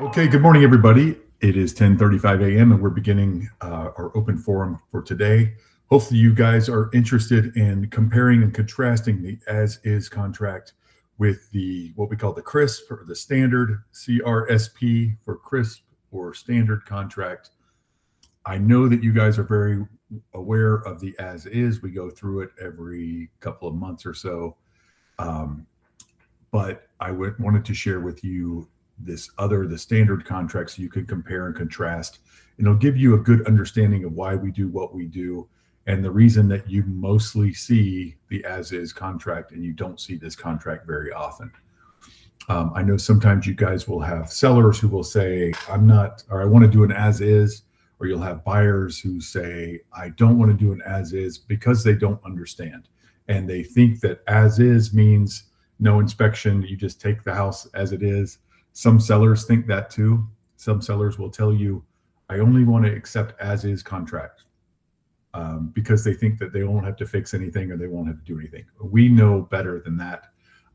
Okay, good morning, everybody. It is 10:35 a.m. and we're beginning our open forum for today. Hopefully, you guys are interested in comparing and contrasting the as-is contract with the what we call the CRISP or the standard CRSP for CRISP or standard contract. I know that you guys are very aware of the as-is. We go through it every couple of months or so. Um, but wanted to share with you the standard contract, so you can compare and contrast, and it'll give you a good understanding of why we do what we do and the reason that you mostly see the as is contract and you don't see this contract very often. I know sometimes you guys will have sellers who will say, I'm not, or I want to do an as is, or you'll have buyers who say, I don't want to do an as is because they don't understand. And they think that as is means no inspection, you just take the house as it is. Some sellers think that too. Some sellers will tell you, I only want to accept as is contract because they think that they won't have to fix anything or they won't have to do anything. We know better than that.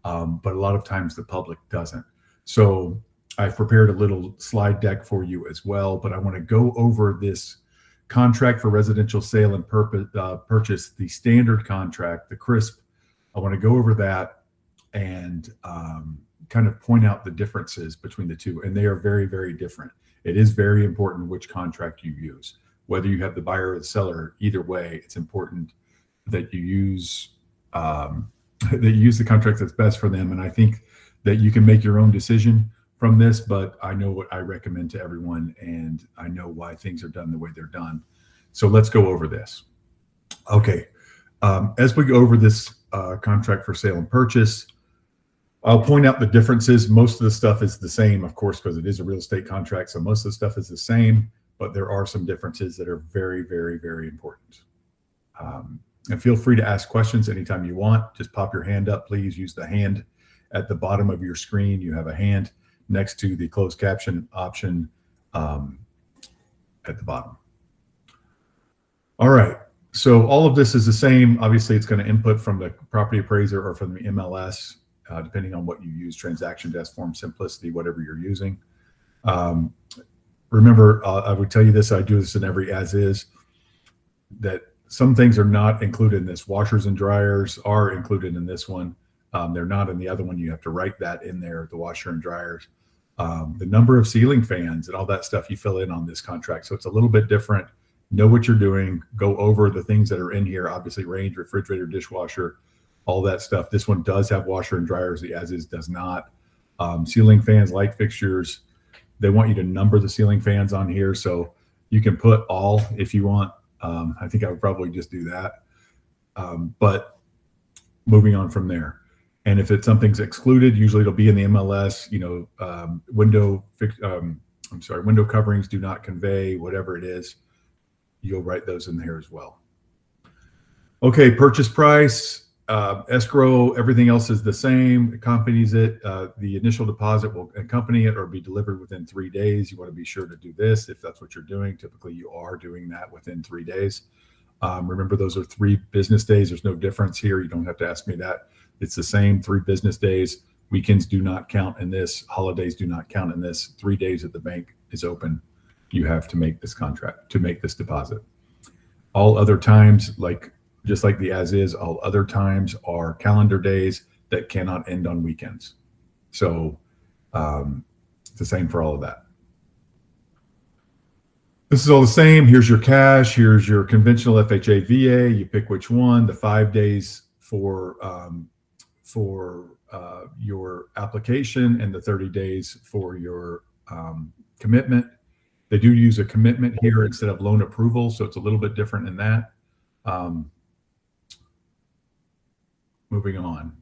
But a lot of times the public doesn't. So I've prepared a little slide deck for you as well, but I want to go over this contract for residential sale and purchase, the standard contract, the CRISP. I want to go over that and kind of point out the differences between the two. And they are very, very different. It is very important which contract you use. Whether you have the buyer or the seller, either way, it's important that you use the contract that's best for them. And I think that you can make your own decision from this, but I know what I recommend to everyone, and I know why things are done the way they're done. So let's go over this. Okay. As we go over this contract for sale and purchase, I'll point out the differences. Most of the stuff is the same, of course, because it is a real estate contract. So most of the stuff is the same, but there are some differences that are very, very, very important. And feel free to ask questions anytime you want. Just pop your hand up, please. Use the hand at the bottom of your screen. You have a hand next to the closed caption option at the bottom. All right. So all of this is the same. Obviously, it's going to input from the property appraiser or from the MLS, depending on what you use, transaction desk form, simplicity, whatever you're using. Remember, I would tell you this, I do this in every as is, that some things are not included in this. Washers and dryers are included in this one. They're not in the other one. You have to write that in there, the washer and dryers. The number of ceiling fans and all that stuff you fill in on this contract. So it's a little bit different. Know what you're doing. Go over the things that are in here. Obviously, range, refrigerator, dishwasher, all that stuff. This one does have washer and dryers. The as is does not. Ceiling fans, light fixtures. They want you to number the ceiling fans on here. So you can put all if you want. I think I would probably just do that. But moving on from there. And if something's excluded, usually it'll be in the MLS, window coverings do not convey, whatever it is, you'll write those in there as well. Okay, purchase price, escrow, everything else is the same, accompanies it. The initial deposit will accompany it or be delivered within 3 days. You want to be sure to do this if that's what you're doing. Typically, you are doing that within 3 days. Remember, those are 3 business days. There's no difference here. You don't have to ask me that. It's the same 3 business days. Weekends do not count in this. Holidays do not count in this. 3 days that the bank is open, you have to make this contract, to make this deposit. All other times, just like the as is, all other times are calendar days that cannot end on weekends. So it's the same for all of that. This is all the same. Here's your cash. Here's your conventional FHA, VA. You pick which one. The 5 days for your application and the 30 days for your commitment. They do use a commitment here instead of loan approval, so it's a little bit different in that. Moving on.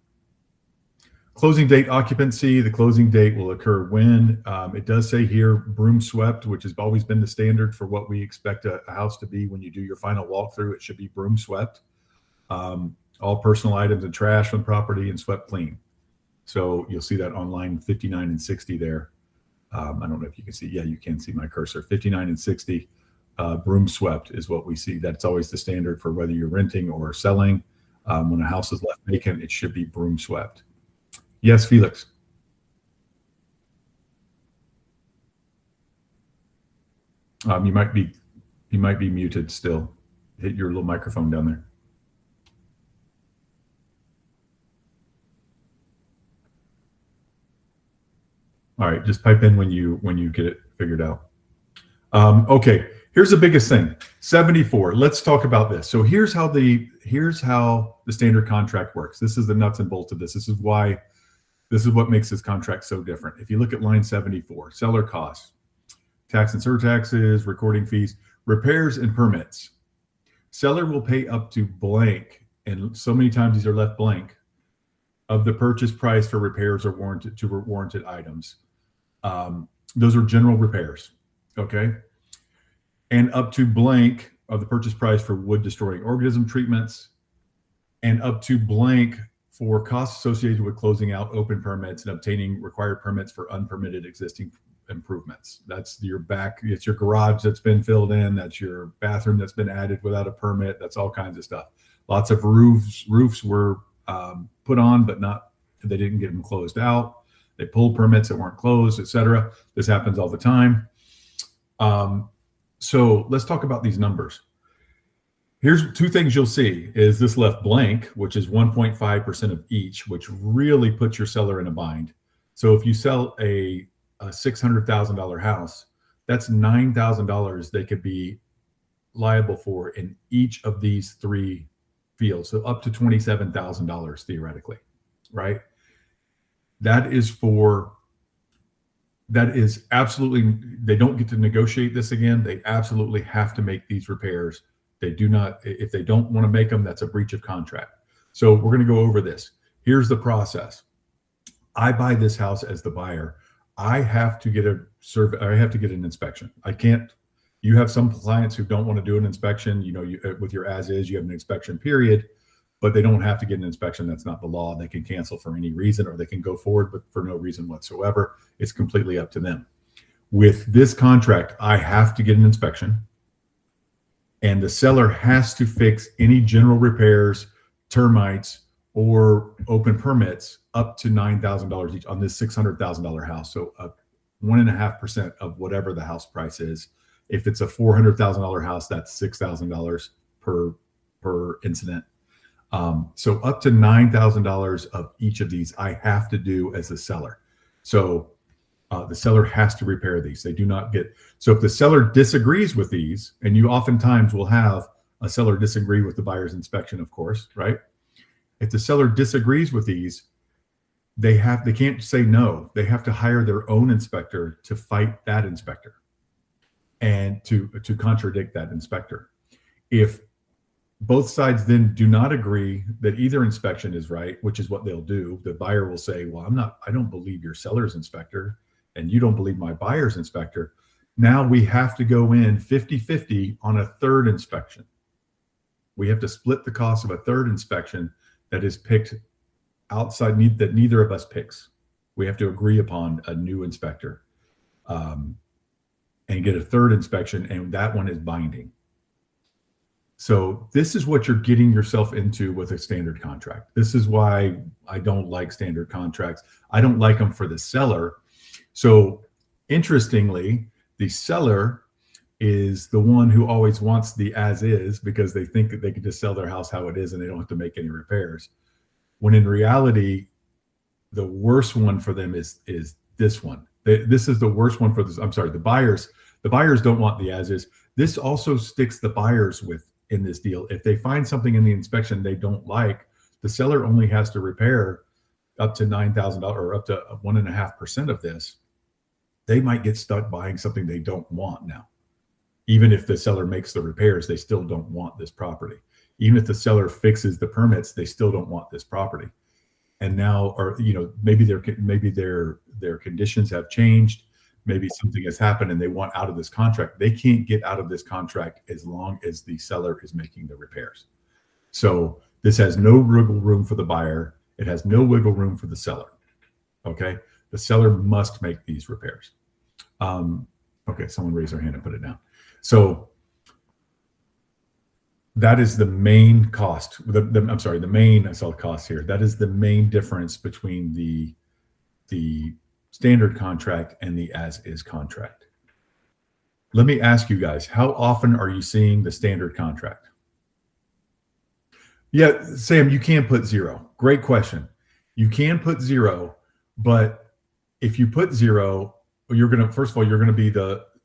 Closing date occupancy. The closing date will occur when it does say here broom swept, which has always been the standard for what we expect a house to be when you do your final walkthrough. It should be broom swept. All personal items and trash from property and swept clean. So you'll see that on line 59 and 60 there. I don't know if you can see. Yeah, you can see my cursor. 59 and 60. Broom swept is what we see. That's always the standard for whether you're renting or selling. When a house is left vacant, it should be broom swept. Yes, Felix. You might be muted still. Hit your little microphone down there. All right, just pipe in when you get it figured out. Okay, here's the biggest thing. 74. Let's talk about this. So here's how the standard contract works. This is the nuts and bolts of this. This is what makes this contract so different. If you look at line 74, seller costs, tax and surtaxes, recording fees, repairs and permits. Seller will pay up to blank, and so many times these are left blank, of the purchase price for repairs or warranted items. Those are general repairs, okay? And up to blank of the purchase price for wood destroying organism treatments, and up to blank for costs associated with closing out open permits and obtaining required permits for unpermitted existing improvements. It's your garage that's been filled in, that's your bathroom that's been added without a permit, that's all kinds of stuff. Lots of roofs were put on, but they didn't get them closed out. They pulled permits that weren't closed, etc. This happens all the time. So let's talk about these numbers. Here's two things you'll see is this left blank, which is 1.5% of each, which really puts your seller in a bind. So if you sell a $600,000 house, that's $9,000 they could be liable for in each of these three fields. So up to $27,000 theoretically, right? That is absolutely, they don't get to negotiate this again. They absolutely have to make these repairs. They do not, if they don't want to make them, that's a breach of contract. So we're going to go over this. Here's the process. I buy this house as the buyer. I have to get a survey. I have to get an inspection. I can't, you have some clients who don't want to do an inspection. With your as is, you have an inspection period, but they don't have to get an inspection. That's not the law. They can cancel for any reason, or they can go forward, but for no reason whatsoever. It's completely up to them. With this contract, I have to get an inspection, and the seller has to fix any general repairs, termites, or open permits up to $9,000 each on this $600,000 house. So 1.5% of whatever the house price is. If it's a $400,000 house, that's $6,000 per incident. So up to $9,000 of each of these I have to do as a seller. So the seller has to repair these. They do not get, so if the seller disagrees with these, and you oftentimes will have a seller disagree with the buyer's inspection, of course, right? If the seller disagrees with these, they can't say no. They have to hire their own inspector to fight that inspector and to contradict that inspector. If both sides then do not agree that either inspection is right, which is what they'll do, the buyer will say, well, I don't believe your seller's inspector, and you don't believe my buyer's inspector. Now we have to go in 50-50 on a third inspection. We have to split the cost of a third inspection that is picked outside, that neither of us picks. We have to agree upon a new inspector and get a third inspection, and that one is binding. So this is what you're getting yourself into with a standard contract. This is why I don't like standard contracts. I don't like them for the seller. So interestingly, the seller is the one who always wants the as is, because they think that they can just sell their house how it is and they don't have to make any repairs. When in reality, the worst one for them is this one. This is the worst one for this. I'm sorry, the buyers don't want the as is. This also sticks the buyers in this deal. If they find something in the inspection they don't like, the seller only has to repair up to $9,000 or up to 1.5% of this. They might get stuck buying something they don't want now. Even if the seller makes the repairs, they still don't want this property. Even if the seller fixes the permits, they still don't want this property. And now, or maybe their conditions have changed. Maybe something has happened and they want out of this contract. They can't get out of this contract as long as the seller is making the repairs. So this has no wiggle room for the buyer. It has no wiggle room for the seller. Okay, the seller must make these repairs. Okay, someone raised their hand and put it down. So that is the main cost. I'm sorry, the main, I saw cost here. That is the main difference between the standard contract and the as is contract. Let me ask you guys, how often are you seeing the standard contract? Yeah, Sam, you can put zero. Great question. You can put zero, but if you put zero, you're going to, first of all, you're going to be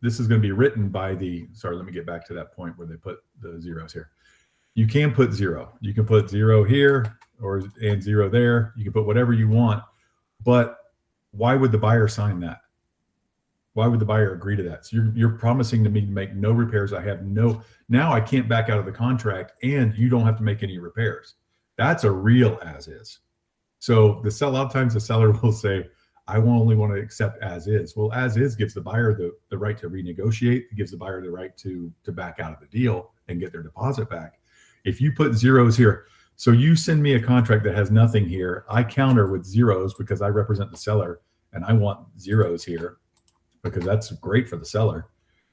this is going to be written by sorry, let me get back to that point where they put the zeros here. You can put zero. You can put zero here and zero there. You can put whatever you want, but why would the buyer sign that? Why would the buyer agree to that? So you're promising to me to make no repairs. Now I can't back out of the contract and you don't have to make any repairs. That's a real as is. So a lot of times the seller will say, I only want to accept as is. Well, as is gives the buyer the right to renegotiate. It gives the buyer the right to back out of the deal and get their deposit back. If you put zeros here, so you send me a contract that has nothing here, I counter with zeros because I represent the seller and I want zeros here because that's great for the seller.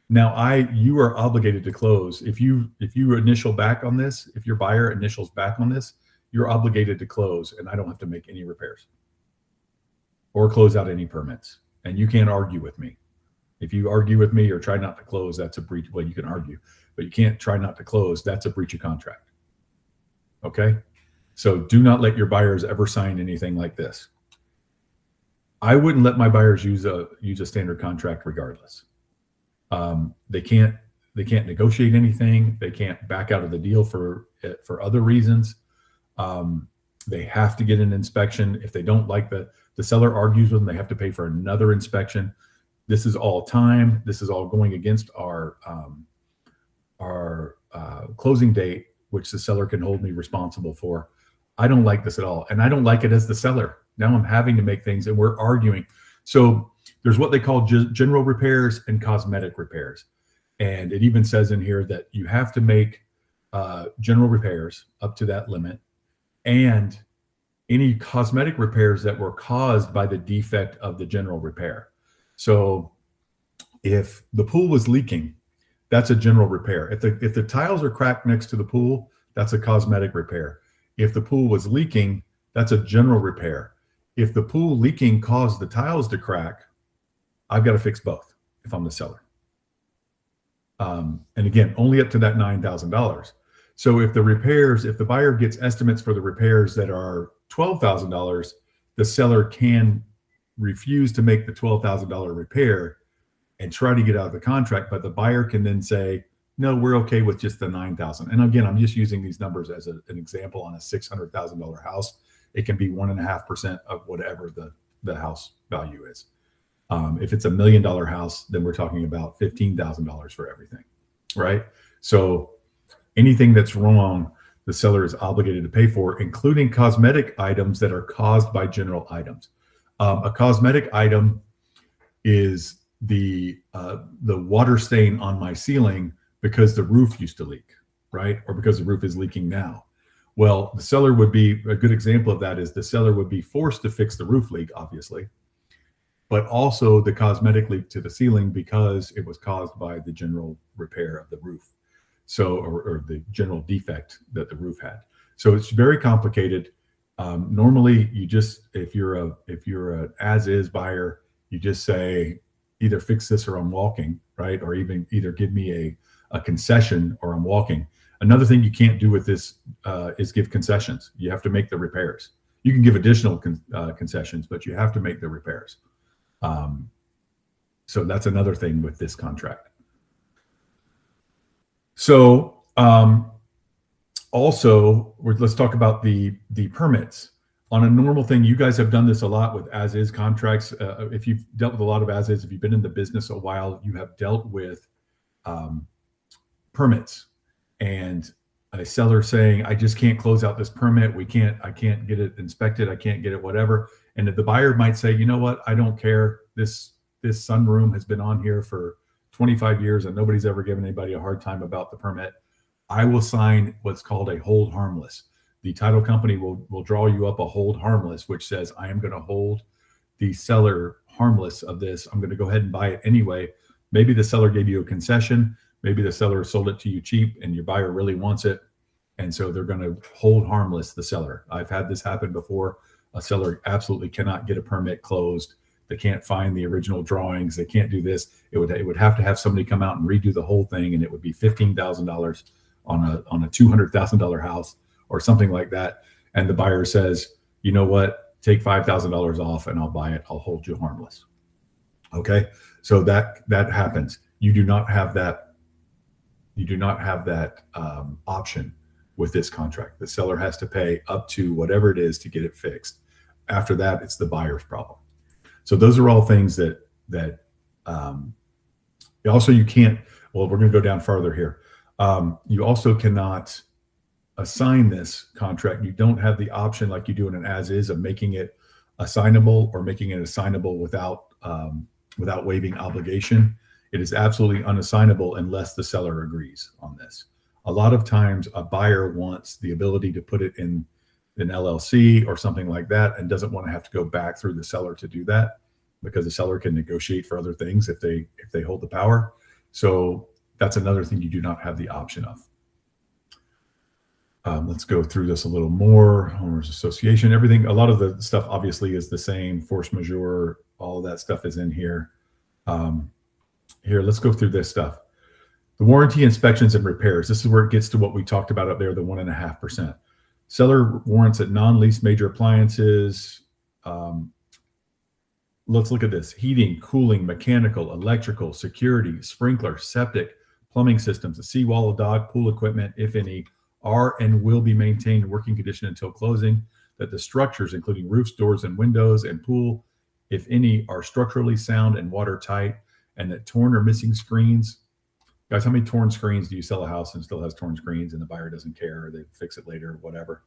Now you are obligated to close. If you initial back on this, if your buyer initials back on this, you're obligated to close and I don't have to make any repairs or close out any permits. And you can't argue with me. If you argue with me or try not to close, that's a breach. Well, you can argue, but you can't try not to close. That's a breach of contract. Okay. So do not let your buyers ever sign anything like this. I wouldn't let my buyers use a standard contract regardless. They can't negotiate anything. They can't back out of the deal for other reasons. They have to get an inspection. If they don't like the seller argues with them, they have to pay for another inspection. This is all time. This is all going against our closing date, which the seller can hold me responsible for. I don't like this at all. And I don't like it as the seller. Now I'm having to make things and we're arguing. So there's what they call general repairs and cosmetic repairs. And it even says in here that you have to make general repairs up to that limit and any cosmetic repairs that were caused by the defect of the general repair. So if the pool was leaking, that's a general repair. If the tiles are cracked next to the pool, that's a cosmetic repair. If the pool was leaking, that's a general repair. If the pool leaking caused the tiles to crack, I've got to fix both if I'm the seller. And again, only up to that $9,000. So if the buyer gets estimates for the repairs that are $12,000, the seller can refuse to make the $12,000 repair and try to get out of the contract, but the buyer can then say, no, we're okay with just the $9,000. And again, I'm just using these numbers as an example on a $600,000 house. It can be 1.5% of whatever the house value is. If it's $1 million house, then we're talking about $15,000 for everything, right? So anything that's wrong, the seller is obligated to pay for, including cosmetic items that are caused by general items. A cosmetic item is the water stain on my ceiling because the roof used to leak, right? Or because the roof is leaking now. Well, the seller would be, a good example of that is the seller would be forced to fix the roof leak, obviously, but also the cosmetic leak to the ceiling because it was caused by the general repair of the roof. So, or the general defect that the roof had. So it's very complicated. Normally you just, if you're an as-is buyer, you just say, either fix this or I'm walking, right? Or either give me a concession or I'm walking. Another thing you can't do with this is give concessions. You have to make the repairs. You can give additional concessions, but you have to make the repairs. So that's another thing with this contract. So also, let's talk about the permits. On a normal thing, you guys have done this a lot with as-is contracts. If you've dealt with a lot of as-is, if you've been in the business a while, you have dealt with permits and a seller saying, I just can't close out this permit. I can't get it inspected. I can't get it, whatever. And the buyer might say, you know what? I don't care. This sunroom has been on here for 25 years and nobody's ever given anybody a hard time about the permit. I will sign what's called a hold harmless. The title company will draw you up a hold harmless, which says, I am going to hold the seller harmless of this. I'm going to go ahead and buy it anyway. Maybe the seller gave you a concession. Maybe the seller sold it to you cheap and your buyer really wants it. And so they're going to hold harmless the seller. I've had this happen before. A seller absolutely cannot get a permit closed They can't find the original drawings. They can't do this. It would have to have somebody come out and redo the whole thing, and it would be $15,000 on a $200,000 house or something like that. And the buyer says, you know what, take $5,000 off and I'll buy it. I'll hold you harmless. Okay, so that happens. You do not have that. You do not have that option with this contract. The seller has to pay up to whatever it is to get it fixed. After that, it's the buyer's problem. So those are all things that also you can't. Well, we're going to go down farther here. You also cannot assign this contract. You don't have the option like you do in an as-is of making it assignable or making it assignable without waiving obligation. It is absolutely unassignable unless the seller agrees on this. A lot of times a buyer wants the ability to put it in an LLC or something like that and doesn't want to have to go back through the seller to do that, because the seller can negotiate for other things if they hold the power. So that's another thing you do not have the option of. Let's go through this a little more. Homeowners association, everything, a lot of the stuff obviously is the same. Force majeure, all of that stuff is in here. Here, let's go through this stuff. The warranty, inspections, and repairs. This is where it gets to what we talked about up there, the 1.5%. Seller warrants at non-lease major appliances. Let's look at this. Heating, cooling, mechanical, electrical, security, sprinkler, septic, plumbing systems, the seawall, dock, pool equipment, if any, are and will be maintained in working condition until closing. That the structures, including roofs, doors, and windows, and pool, if any, are structurally sound and watertight, and that torn or missing screens. Guys, how many torn screens do you sell a house and still has torn screens and the buyer doesn't care, or they fix it later, or whatever?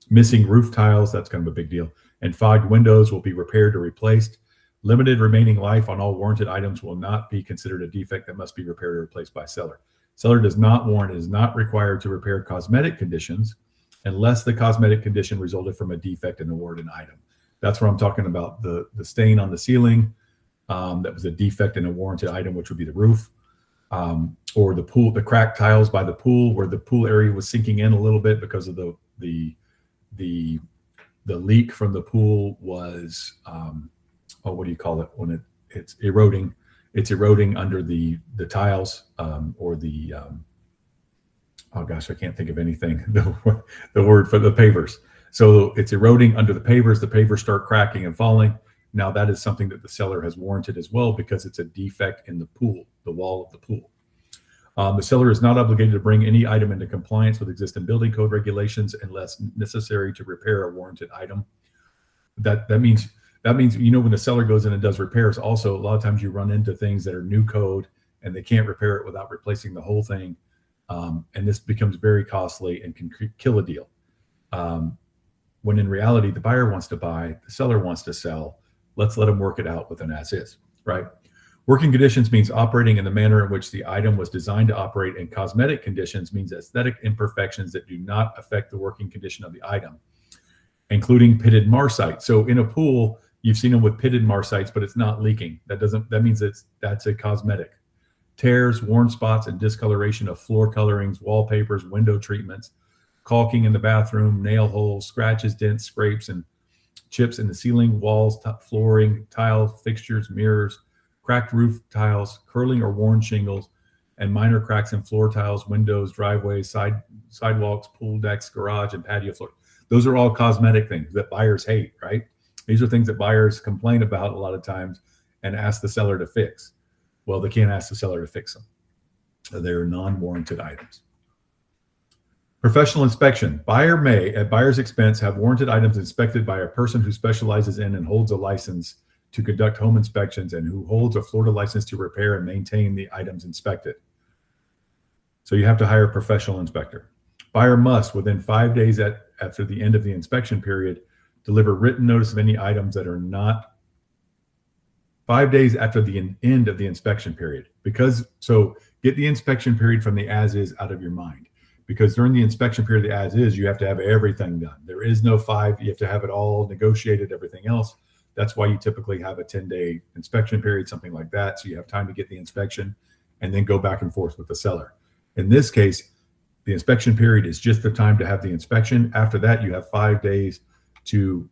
Missing roof tiles, that's kind of a big deal. And fogged windows will be repaired or replaced. Limited remaining life on all warranted items will not be considered a defect that must be repaired or replaced by seller. Seller does not warrant, is not required to repair cosmetic conditions unless the cosmetic condition resulted from a defect in the warranted item. That's where I'm talking about the stain on the ceiling. That was a defect in a warranted item, which would be the roof, or the pool, the cracked tiles by the pool, where the pool area was sinking in a little bit because of the leak from the pool was, what do you call it when it's eroding? It's eroding under the tiles, or the oh gosh, I can't think of anything. The word for the pavers. So it's eroding under the pavers. The pavers start cracking and falling. Now that is something that the seller has warranted as well, because it's a defect in the pool, the wall of the pool. The seller is not obligated to bring any item into compliance with existing building code regulations unless necessary to repair a warranted item. That means, you know, when the seller goes in and does repairs, also a lot of times you run into things that are new code and they can't repair it without replacing the whole thing. And this becomes very costly and can kill a deal. When in reality, the buyer wants to buy, the seller wants to sell. Let's let them work it out with an as is, right? Working conditions means operating in the manner in which the item was designed to operate, and cosmetic conditions means aesthetic imperfections that do not affect the working condition of the item, including pitted marcite. So in a pool, you've seen them with pitted marcites, but it's not leaking. That means that's a cosmetic. Tears, worn spots, and discoloration of floor colorings, wallpapers, window treatments, caulking in the bathroom, nail holes, scratches, dents, scrapes, and chips in the ceiling, walls, flooring, tiles, fixtures, mirrors, cracked roof tiles, curling or worn shingles, and minor cracks in floor tiles, windows, driveways, sidewalks, pool decks, garage, and patio floor. Those are all cosmetic things that buyers hate, right? These are things that buyers complain about a lot of times and ask the seller to fix. Well, they can't ask the seller to fix them. They're non-warranted items. Professional inspection. Buyer may, at buyer's expense, have warranted items inspected by a person who specializes in and holds a license to conduct home inspections and who holds a Florida license to repair and maintain the items inspected. So you have to hire a professional inspector. Buyer must, within 5 days after the end of the inspection period, deliver written notice of any items that are not 5 days after the end of the inspection period. So get the inspection period from the as is out of your mind. Because during the inspection period, the as is, you have to have everything done. There is no 5, you have to have it all negotiated, everything else. That's why you typically have a 10-day inspection period, something like that. So you have time to get the inspection and then go back and forth with the seller. In this case, the inspection period is just the time to have the inspection. After that, you have 5 days to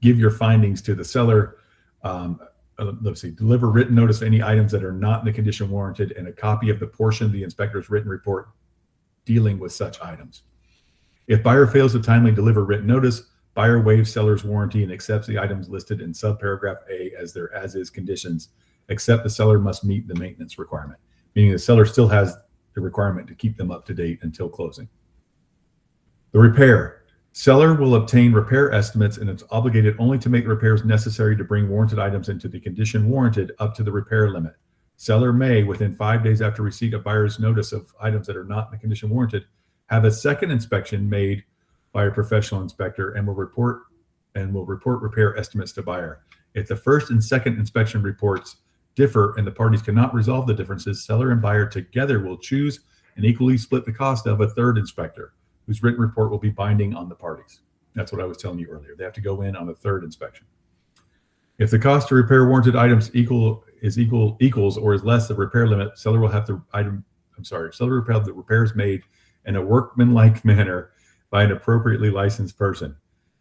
give your findings to the seller. Let's see, deliver written notice of any items that are not in the condition warranted and a copy of the portion of the inspector's written report dealing with such items. If buyer fails to timely deliver written notice, buyer waives seller's warranty and accepts the items listed in subparagraph A as their as-is conditions, except the seller must meet the maintenance requirement, meaning the seller still has the requirement to keep them up to date until closing. The repair. Seller will obtain repair estimates and is obligated only to make repairs necessary to bring warranted items into the condition warranted up to the repair limit. Seller may, within 5 days after receipt of buyer's notice of items that are not in the condition warranted, have a second inspection made by a professional inspector and will report repair estimates to buyer. If the first and second inspection reports differ and the parties cannot resolve the differences, seller and buyer together will choose and equally split the cost of a third inspector, whose written report will be binding on the parties. That's what I was telling you earlier. They have to go in on a third inspection. If the cost to repair warranted items equals or is less the repair limit, seller will have the seller will have the repairs made in a workmanlike manner by an appropriately licensed person.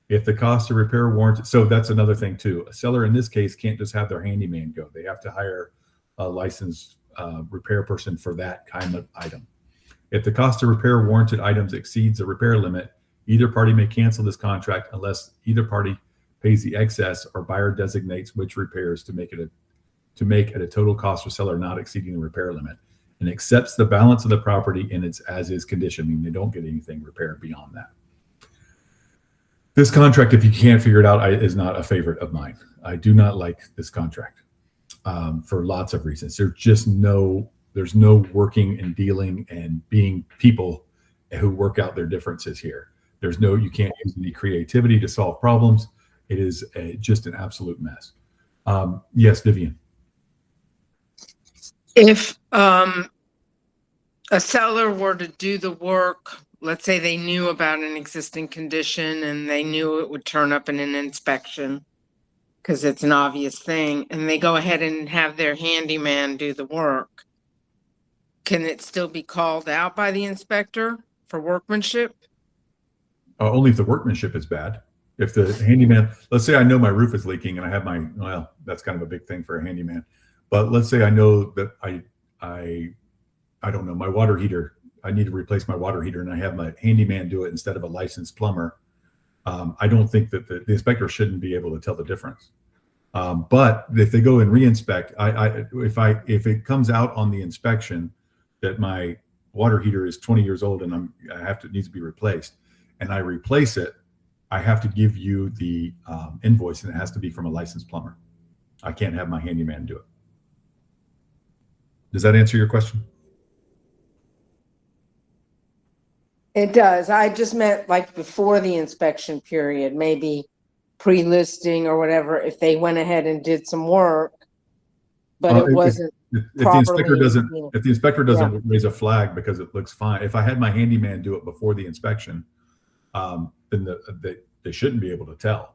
If the cost to repair warranted, so that's another thing too. A seller in this case can't just have their handyman go. They have to hire a licensed repair person for that kind of item. If the cost to repair warranted items exceeds the repair limit, either party may cancel this contract unless either party pays the excess or buyer designates which repairs to make at a total cost for seller not exceeding the repair limit and accepts the balance of the property in its as-is condition, meaning they don't get anything repaired beyond that. This contract, if you can't figure it out, is not a favorite of mine. I do not like this contract for lots of reasons. There's no working and dealing and being people who work out their differences here. You can't use any creativity to solve problems. It is just an absolute mess. Yes, Vivian. If a seller were to do the work, let's say they knew about an existing condition and they knew it would turn up in an inspection because it's an obvious thing, and they go ahead and have their handyman do the work, can it still be called out by the inspector for workmanship? Only if the workmanship is bad. If the handyman, let's say I know my roof is leaking and I have well, that's kind of a big thing for a handyman. But let's say I know that I don't know, my water heater, I need to replace my water heater and I have my handyman do it instead of a licensed plumber. I don't think that the inspector shouldn't be able to tell the difference. But if they go and re-inspect, if it comes out on the inspection that my water heater is 20 years old and it needs to be replaced, and I replace it, I have to give you the invoice, and it has to be from a licensed plumber. I can't have my handyman do it. Does that answer your question? It does. I just meant like before the inspection period, maybe pre-listing or whatever, if they went ahead and did some work, but it wasn't if the inspector doesn't raise a flag because it looks fine. If I had my handyman do it before the inspection, then they shouldn't be able to tell.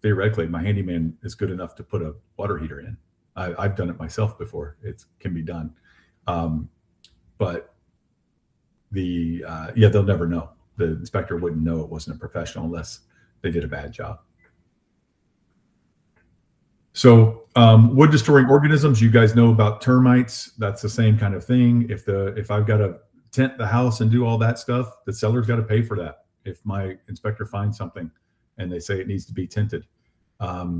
Theoretically, my handyman is good enough to put a water heater in. I've done it myself before. It can be done, but they'll never know. The inspector wouldn't know it wasn't a professional unless they did a bad job. So wood destroying organisms, you guys know about termites. That's the same kind of thing. If I've got to tent the house and do all that stuff, the seller's got to pay for that. If my inspector finds something and they say it needs to be tinted, I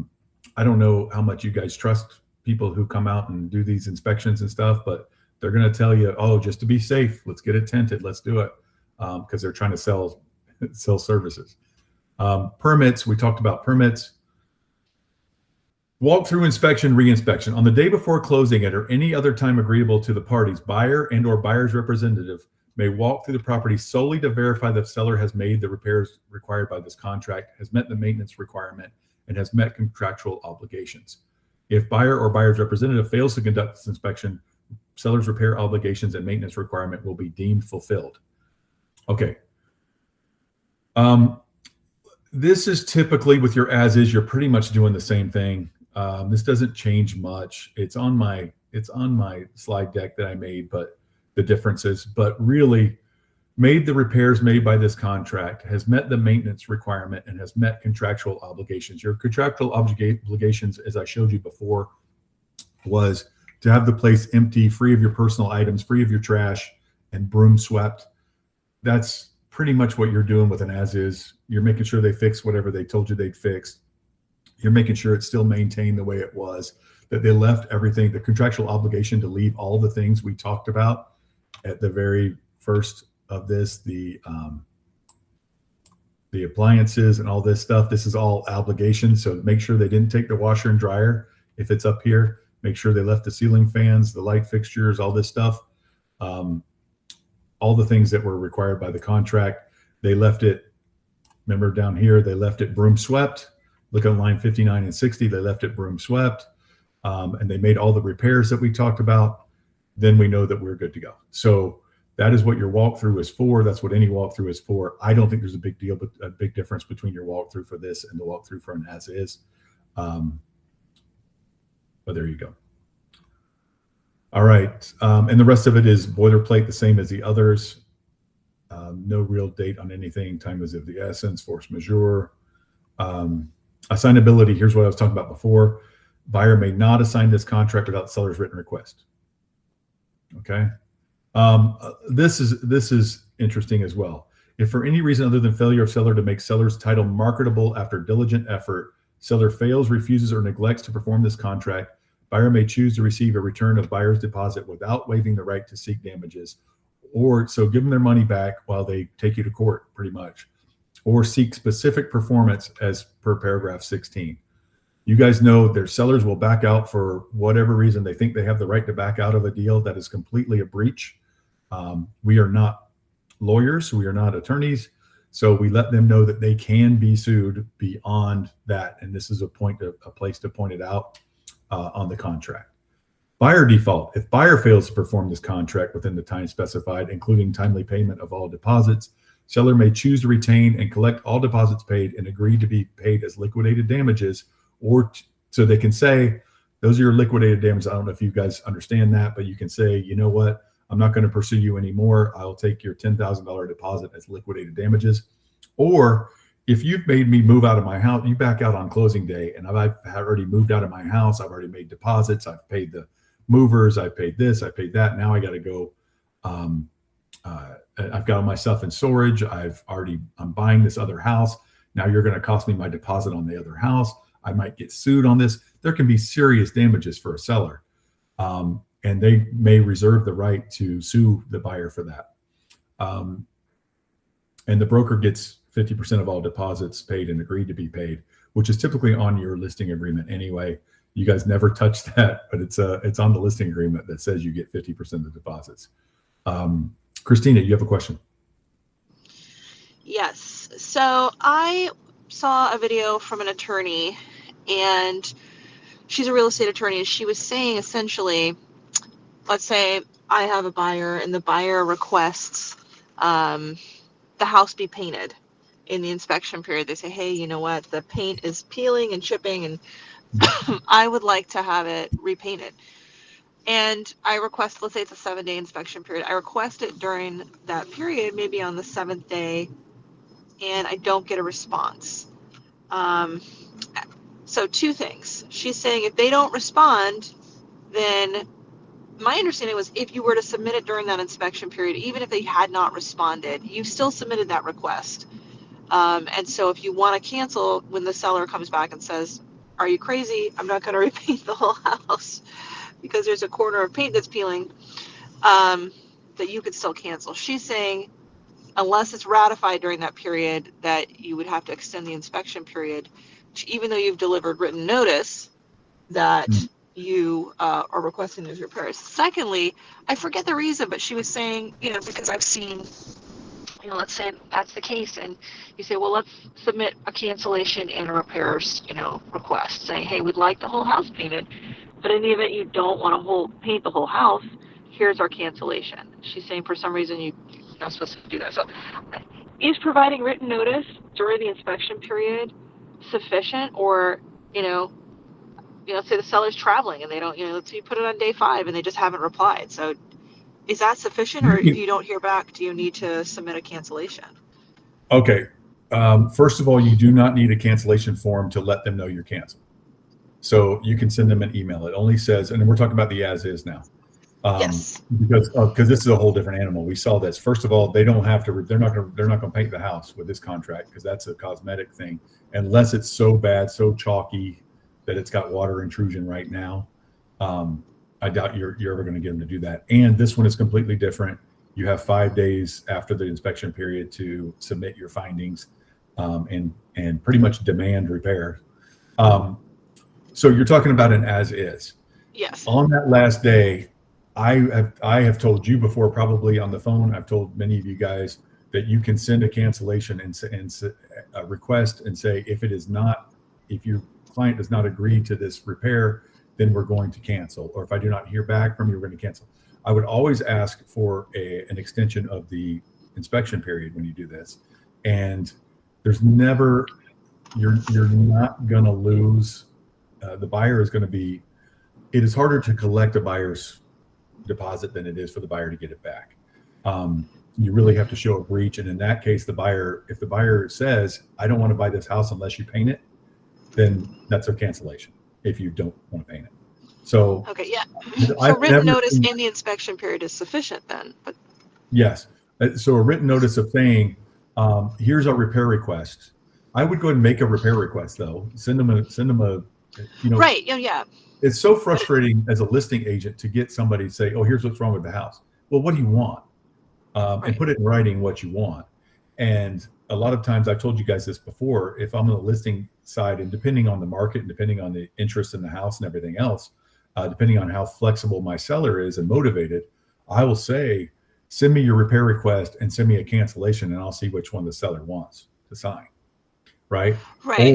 don't know how much you guys trust people who come out and do these inspections and stuff, but they're going to tell you, oh, just to be safe, let's get it tinted, let's do it, because they're trying to sell services. Permits, we talked about permits. Walk-through inspection, re-inspection. On the day before closing it or any other time agreeable to the parties, buyer and or buyer's representative may walk through the property solely to verify that the seller has made the repairs required by this contract, has met the maintenance requirement, and has met contractual obligations. If buyer or buyer's representative fails to conduct this inspection, seller's repair obligations and maintenance requirement will be deemed fulfilled. Okay. This is typically with your as is, you're pretty much doing the same thing. This doesn't change much. It's on my slide deck that I made, but the differences. But really, made the repairs made by this contract, has met the maintenance requirement, and has met contractual obligations. Your contractual obligations, as I showed you before, was to have the place empty, free of your personal items, free of your trash, and broom swept. That's pretty much what you're doing with an as is. You're making sure they fix whatever they told you they'd fix. You're making sure it's still maintained the way it was, that they left everything, the contractual obligation to leave all the things we talked about at the very first of this, the appliances and all this stuff. This is all obligations. So make sure they didn't take the washer and dryer if it's up here. Make sure they left the ceiling fans, the light fixtures, all this stuff. All the things that were required by the contract. They left it, remember down here, they left it broom swept. Look at line 59 and 60, they left it broom swept. And they made all the repairs that we talked about. Then we know that we're good to go. So that is what your walkthrough is for. That's what any walkthrough is for. I don't think there's a big deal, but a big difference between your walkthrough for this and the walkthrough for an as is. But there you go. All right. And the rest of it is boilerplate, the same as the others. No real date on anything. Time is of the essence, force majeure. Assignability, here's what I was talking about before. Buyer may not assign this contract without seller's written request. Okay. This is interesting as well. If for any reason other than failure of seller to make seller's title marketable after diligent effort, seller fails, refuses, or neglects to perform this contract, buyer may choose to receive a return of buyer's deposit without waiving the right to seek damages, or so give them their money back while they take you to court, pretty much, or seek specific performance as per paragraph 16. You guys know their sellers will back out for whatever reason. They think they have the right to back out of a deal that is completely a breach. We are not lawyers. We are not attorneys. So we let them know that they can be sued beyond that. And this is a place to point it out on the contract. Buyer default. If buyer fails to perform this contract within the time specified, including timely payment of all deposits, seller may choose to retain and collect all deposits paid and agree to be paid as liquidated damages, or so they can say, those are your liquidated damages. I don't know if you guys understand that, but you can say, you know what? I'm not going to pursue you anymore. I'll take your $10,000 deposit as liquidated damages. Or if you've made me move out of my house, you back out on closing day, and I've already moved out of my house. I've already made deposits. I've paid the movers. I paid this. I paid that. Now I got to go. I've got my stuff in storage. I'm buying this other house. Now you're going to cost me my deposit on the other house. I might get sued on this. There can be serious damages for a seller. And they may reserve the right to sue the buyer for that. And the broker gets 50% of all deposits paid and agreed to be paid, which is typically on your listing agreement anyway. You guys never touch that, but it's on the listing agreement that says you get 50% of the deposits. Christina, you have a question? Yes. So I saw a video from an attorney, and she's a real estate attorney, and she was saying essentially, let's say I have a buyer and the buyer requests the house be painted in the inspection period. They say, hey, you know what? The paint is peeling and chipping, and I would like to have it repainted. And I request, let's say it's a 7-day inspection period. I request it during that period, maybe on the 7th day, and I don't get a response. So two things. She's saying if they don't respond, then my understanding was if you were to submit it during that inspection period, even if they had not responded, you've still submitted that request. And so if you want to cancel when the seller comes back and says, are you crazy? I'm not going to repaint the whole house because there's a corner of paint that's peeling, that you could still cancel. She's saying, unless it's ratified during that period, that you would have to extend the inspection period, even though you've delivered written notice that you are requesting those repairs. Secondly, I forget the reason, but she was saying, because I've seen, let's say that's the case, and you say, well, let's submit a cancellation and a repairs, request, saying, hey, we'd like the whole house painted, but in the event you don't want to paint the whole house, here's our cancellation. She's saying for some reason you're not supposed to do that. So is providing written notice during the inspection period sufficient? Or, say the seller's traveling and they don't, let's say you put it on day 5 and they just haven't replied. So Is that sufficient, or if you don't hear back, do you need to submit a cancellation? Okay. First of all, you do not need a cancellation form to let them know you're canceled. So you can send them an email. It only says, and we're talking about the as is now. Yes. Because this is a whole different animal. We saw this. First of all, they don't have to. They're not going to paint the house with this contract because that's a cosmetic thing, unless it's so bad, so chalky that it's got water intrusion right now. I doubt you're ever going to get them to do that. And this one is completely different. You have 5 days after the inspection period to submit your findings, and pretty much demand repair. So you're talking about an as is. Yes. On that last day, I have told you before, probably on the phone, I've told many of you guys that you can send a cancellation and a request and say, if your client does not agree to this repair, then we're going to cancel. Or if I do not hear back from you, we're going to cancel. I would always ask for an extension of the inspection period when you do this. And there's never, you're not going to lose. The buyer is going to be, it is harder to collect a buyer's deposit than it is for the buyer to get it back. You really have to show a breach. And in that case, if the buyer says, I don't want to buy this house unless you paint it, then that's a cancellation if you don't want to paint it. So, okay, yeah. So written notice in the inspection period is sufficient then. But yes. So a written notice of saying, here's our repair request. I would go ahead and make a repair request though. Send them a, right. Yeah. It's so frustrating as a listing agent to get somebody to say, oh, here's what's wrong with the house. Well, what do you want? And put it in writing what you want. And a lot of times, I've told you guys this before, if I'm on the listing side and depending on the market and depending on the interest in the house and everything else, depending on how flexible my seller is and motivated, I will say, send me your repair request and send me a cancellation and I'll see which one the seller wants to sign. Right.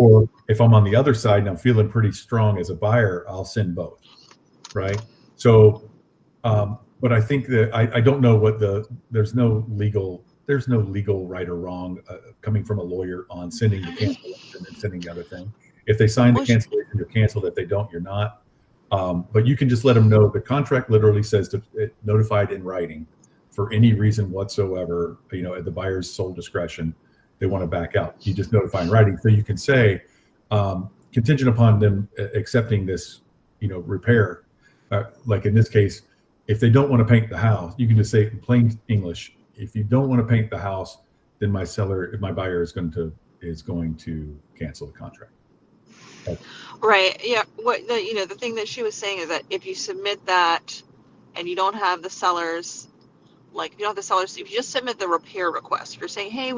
Or if I'm on the other side and I'm feeling pretty strong as a buyer, I'll send both. Right. So, but I think that I don't know what there's no legal right or wrong coming from a lawyer on sending the cancellation and sending the other thing. If they sign the cancellation, you're canceled. If they don't, you're not. But you can just let them know the contract literally says notified in writing for any reason whatsoever, at the buyer's sole discretion, they want to back out. You just notify in writing. So you can say, contingent upon them accepting this, repair, like in this case, if they don't want to paint the house, you can just say in plain English, if you don't want to paint the house, then my buyer is going to cancel the contract. Right. Yeah. The thing that she was saying is that if you submit that and you don't have the sellers, if you just submit the repair request, you're saying, hey,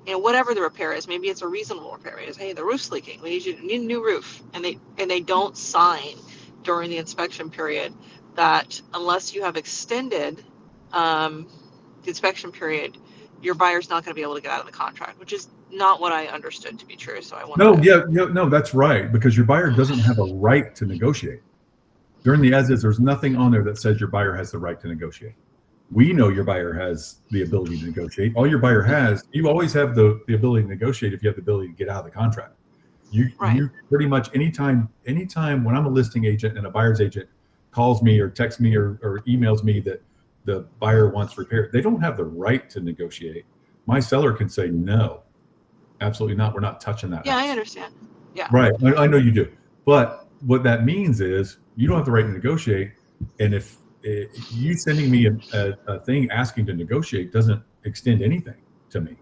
whatever the repair is, maybe it's a reasonable repair. It's, hey, the roof's leaking. We need a new roof. And they don't sign during the inspection period, that unless you have extended the inspection period, your buyer's not going to be able to get out of the contract, which is not what I understood to be true. So I want no, that's right, because your buyer doesn't have a right to negotiate. During the as-is, there's nothing on there that says your buyer has the right to negotiate. We know your buyer has the ability to negotiate. All your buyer has, you always have the ability to negotiate if you have the ability to get out of the contract. You pretty much anytime when I'm a listing agent and a buyer's agent calls me or texts me or emails me that the buyer wants repaired, they don't have the right to negotiate. My seller can say, no, absolutely not. We're not touching that. Yeah, house. I understand. Yeah. Right. I know you do. But what that means is you don't have the right to negotiate. And if you sending me a thing asking to negotiate doesn't extend anything to me,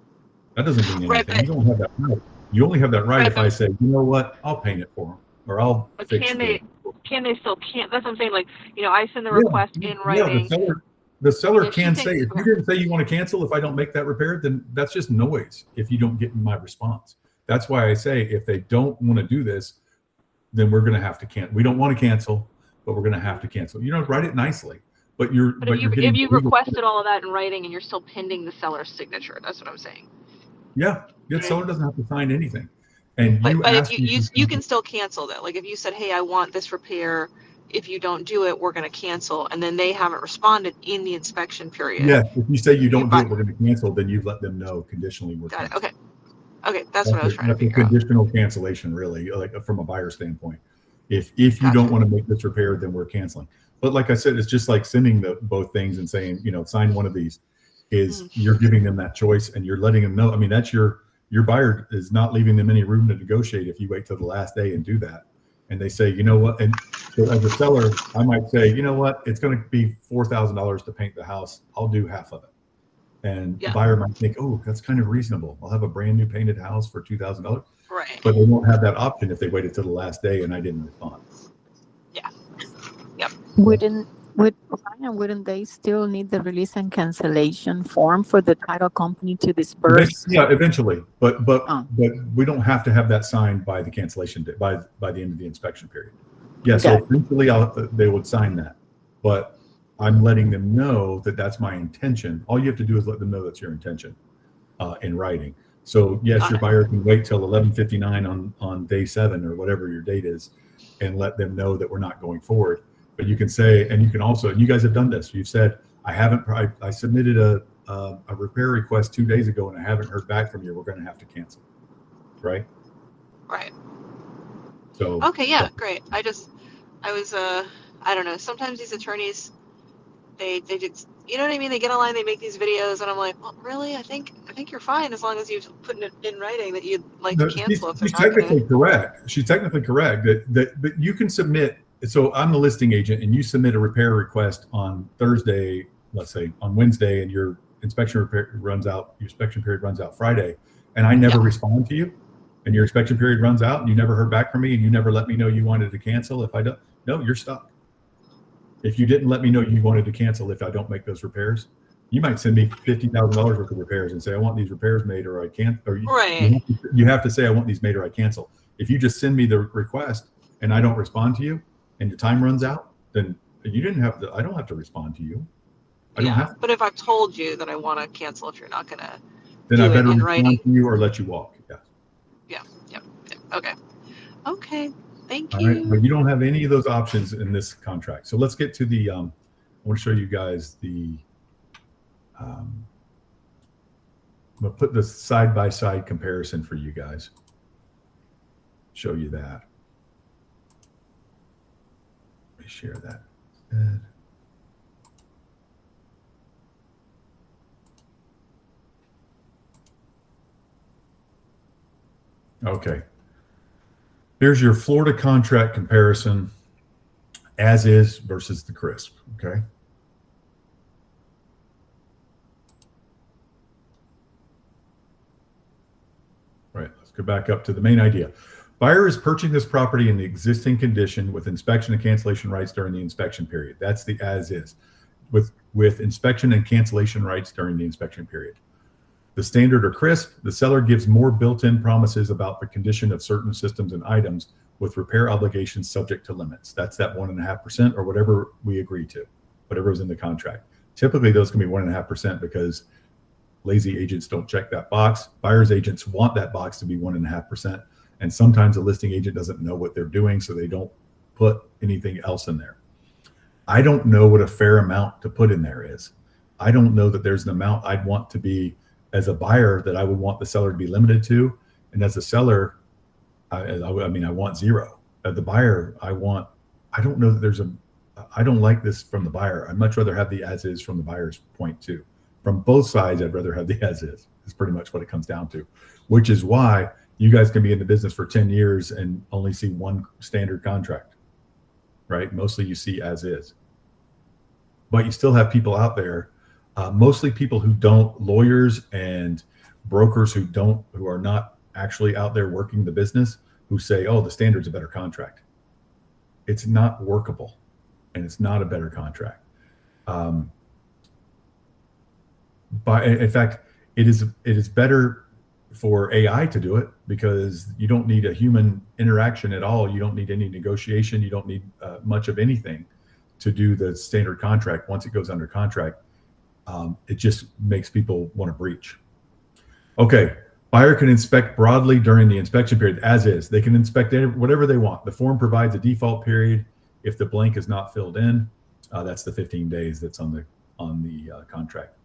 that doesn't mean anything. You don't have that right. You only have that right if I say, you know what, I'll paint it for them or I'll fix it. Can they still can't? That's what I'm saying. I send the request in writing. Yeah, the seller can say, if you didn't say you want to cancel, if I don't make that repair, then that's just noise if you don't get my response. That's why I say, if they don't want to do this, then we're going to have to cancel. We don't want to cancel, but we're going to have to cancel. Write it nicely. But if you requested all of that in writing and you're still pending the seller's signature, that's what I'm saying. Yeah, the seller doesn't have to sign anything. But if you can still cancel that. Like if you said, hey, I want this repair, if you don't do it, we're going to cancel, and then they haven't responded in the inspection period. Yeah, if you say you don't do it, we're going to cancel, then you've let them know conditionally we're canceling. Okay, that's what I was trying to figure out. That's a conditional cancellation, really, like from a buyer standpoint. If you don't want to make this repair, then we're canceling. But like I said, it's just like sending both things and saying, sign one of these. You're giving them that choice, and you're letting them know. I mean, that's your buyer is not leaving them any room to negotiate if you wait till the last day and do that. And they say, you know what? And so as a seller, I might say, you know what? It's going to be $4,000 to paint the house. I'll do half of it. And the buyer might think, oh, that's kind of reasonable. I'll have a brand new painted house for $2,000. Right. But they won't have that option if they waited till the last day and I didn't respond. Yeah. Yep. Wouldn't they still need the release and cancellation form for the title company to disperse? Yeah, eventually. But we don't have to have that signed by the cancellation date, by the end of the inspection period. Yeah, so eventually they would sign that. But I'm letting them know that that's my intention. All you have to do is let them know that's your intention in writing. So yes, your buyer can wait till 11:59 on day 7 or whatever your date is, and let them know that we're not going forward. But you can say, and you can also, and you guys have done this. You've said, I submitted a repair request 2 days ago and I haven't heard back from you. We're going to have to cancel, right? Right. So okay, yeah, great. I don't know. Sometimes these attorneys, they just, you know what I mean? They get online, they make these videos, and I'm like, well, really? I think you're fine as long as you put it in writing that you'd like to cancel. She's technically correct. She's technically correct that you can submit. So I'm the listing agent, and you submit a repair request on Thursday, let's say on Wednesday, and your inspection period runs out Friday, and I never respond to you, and your inspection period runs out, and you never heard back from me, and you never let me know you wanted to cancel. If I don't, no, you're stuck. If you didn't let me know you wanted to cancel if I don't make those repairs, you might send me $50,000 worth of repairs and say, I want these repairs made, or I can't, or you have to say, I want these made or I cancel. If you just send me the request and I don't respond to you and your time runs out, then you didn't have to, I don't have to respond to you. I don't have to. But if I've told you that I want to cancel, if you're not going to, then I better respond to you or let you walk. Yeah. Okay. Thank All you. right, but you don't have any of those options in this contract. So let's get to the, I want to show you guys the, I'm going to put the side-by-side comparison for you guys. Show you that. Let me share that. Okay. Here's your Florida contract comparison, as is versus the CRISP, okay? All right, let's go back up to the main idea. Buyer is purchasing this property in the existing condition with inspection and cancellation rights during the inspection period. That's the as is, with inspection and cancellation rights during the inspection period. The standard or CRISP, the seller gives more built-in promises about the condition of certain systems and items with repair obligations subject to limits. That's that 1.5% or whatever we agree to, whatever is in the contract. Typically, those can be 1.5% because lazy agents don't check that box. Buyer's agents want that box to be 1.5%. And sometimes a listing agent doesn't know what they're doing, so they don't put anything else in there. I don't know what a fair amount to put in there is. I don't know that there's an amount I'd want to be, as a buyer, that I would want the seller to be limited to. And as a seller, I want zero. As the buyer, I don't know that there's I don't like this from the buyer. I'd much rather have the as is from the buyer's point too. From both sides, I'd rather have the as is. It's pretty much what it comes down to, which is why you guys can be in the business for 10 years and only see one standard contract, right? Mostly you see as is. But you still have people out there, mostly people who don't, lawyers and brokers who are not actually out there working the business, who say, oh, the standard's a better contract. It's not workable, and it's not a better contract. But in fact, it is better for AI to do it, because you don't need a human interaction at all. You don't need any negotiation. You don't need much of anything to do the standard contract. Once it goes under contract, it just makes people want to breach. Okay, buyer can inspect broadly during the inspection period as is. They can inspect whatever they want. The form provides a default period if the blank is not filled in. That's the 15 days that's on the contract.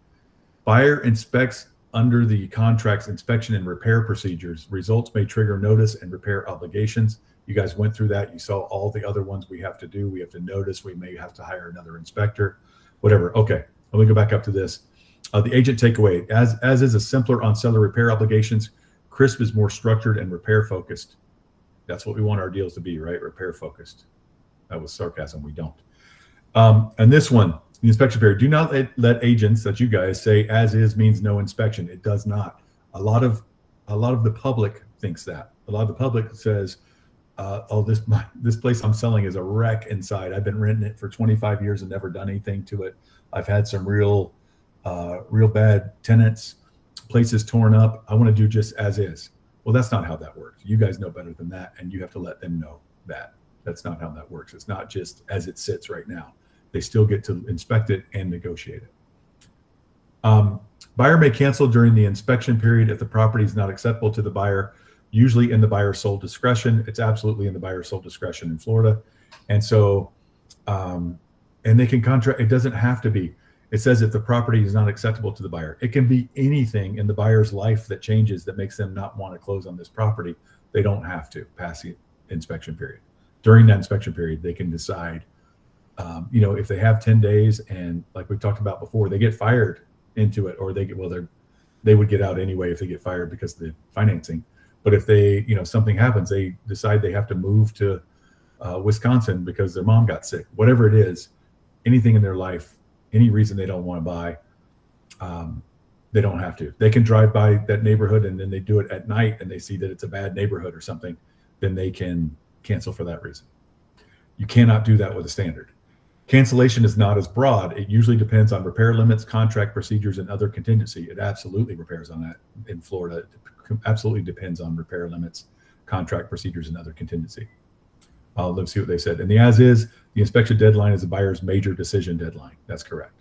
Buyer inspects under the contract's inspection and repair procedures. Results may trigger notice and repair obligations. You guys went through that. You saw all the other ones we have to do. We have to notice. We may have to hire another inspector, whatever. Okay, let me go back up to this. The agent takeaway, as is a simpler on seller repair obligations, CRISP is more structured and repair focused. That's what we want our deals to be, right? Repair focused. That was sarcasm. We don't. And this one, the inspection period. Do not let agents, that you guys, say as is means no inspection. It does not. A lot of the public thinks that. A lot of the public says, oh, this place I'm selling is a wreck inside. I've been renting it for 25 years and never done anything to it. I've had some real bad tenants, places torn up. I want to do just as is. Well, that's not how that works. You guys know better than that, and you have to let them know that. That's not how that works. It's not just as it sits right now. They still get to inspect it and negotiate it. Buyer may cancel during the inspection period if the property is not acceptable to the buyer, usually in the buyer's sole discretion. It's absolutely in the buyer's sole discretion in Florida. And so, and they can contract, it doesn't have to be. It says if the property is not acceptable to the buyer. It can be anything in the buyer's life that changes that makes them not want to close on this property. They don't have to pass the inspection period. During that inspection period, they can decide, if they have 10 days and like we talked about before, they get fired into it, or they would get out anyway if they get fired because of the financing. But if they, something happens, they decide they have to move to Wisconsin because their mom got sick, whatever it is, anything in their life, any reason they don't want to buy, they don't have to. They can drive by that neighborhood and then they do it at night and they see that it's a bad neighborhood or something, then they can cancel for that reason. You cannot do that with a standard. Cancellation is not as broad. It usually depends on repair limits, contract procedures, and other contingency. It absolutely repairs on that in Florida. It absolutely depends on repair limits, contract procedures, and other contingency. Let's see what they said. And the as is, the inspection deadline is the buyer's major decision deadline. That's correct.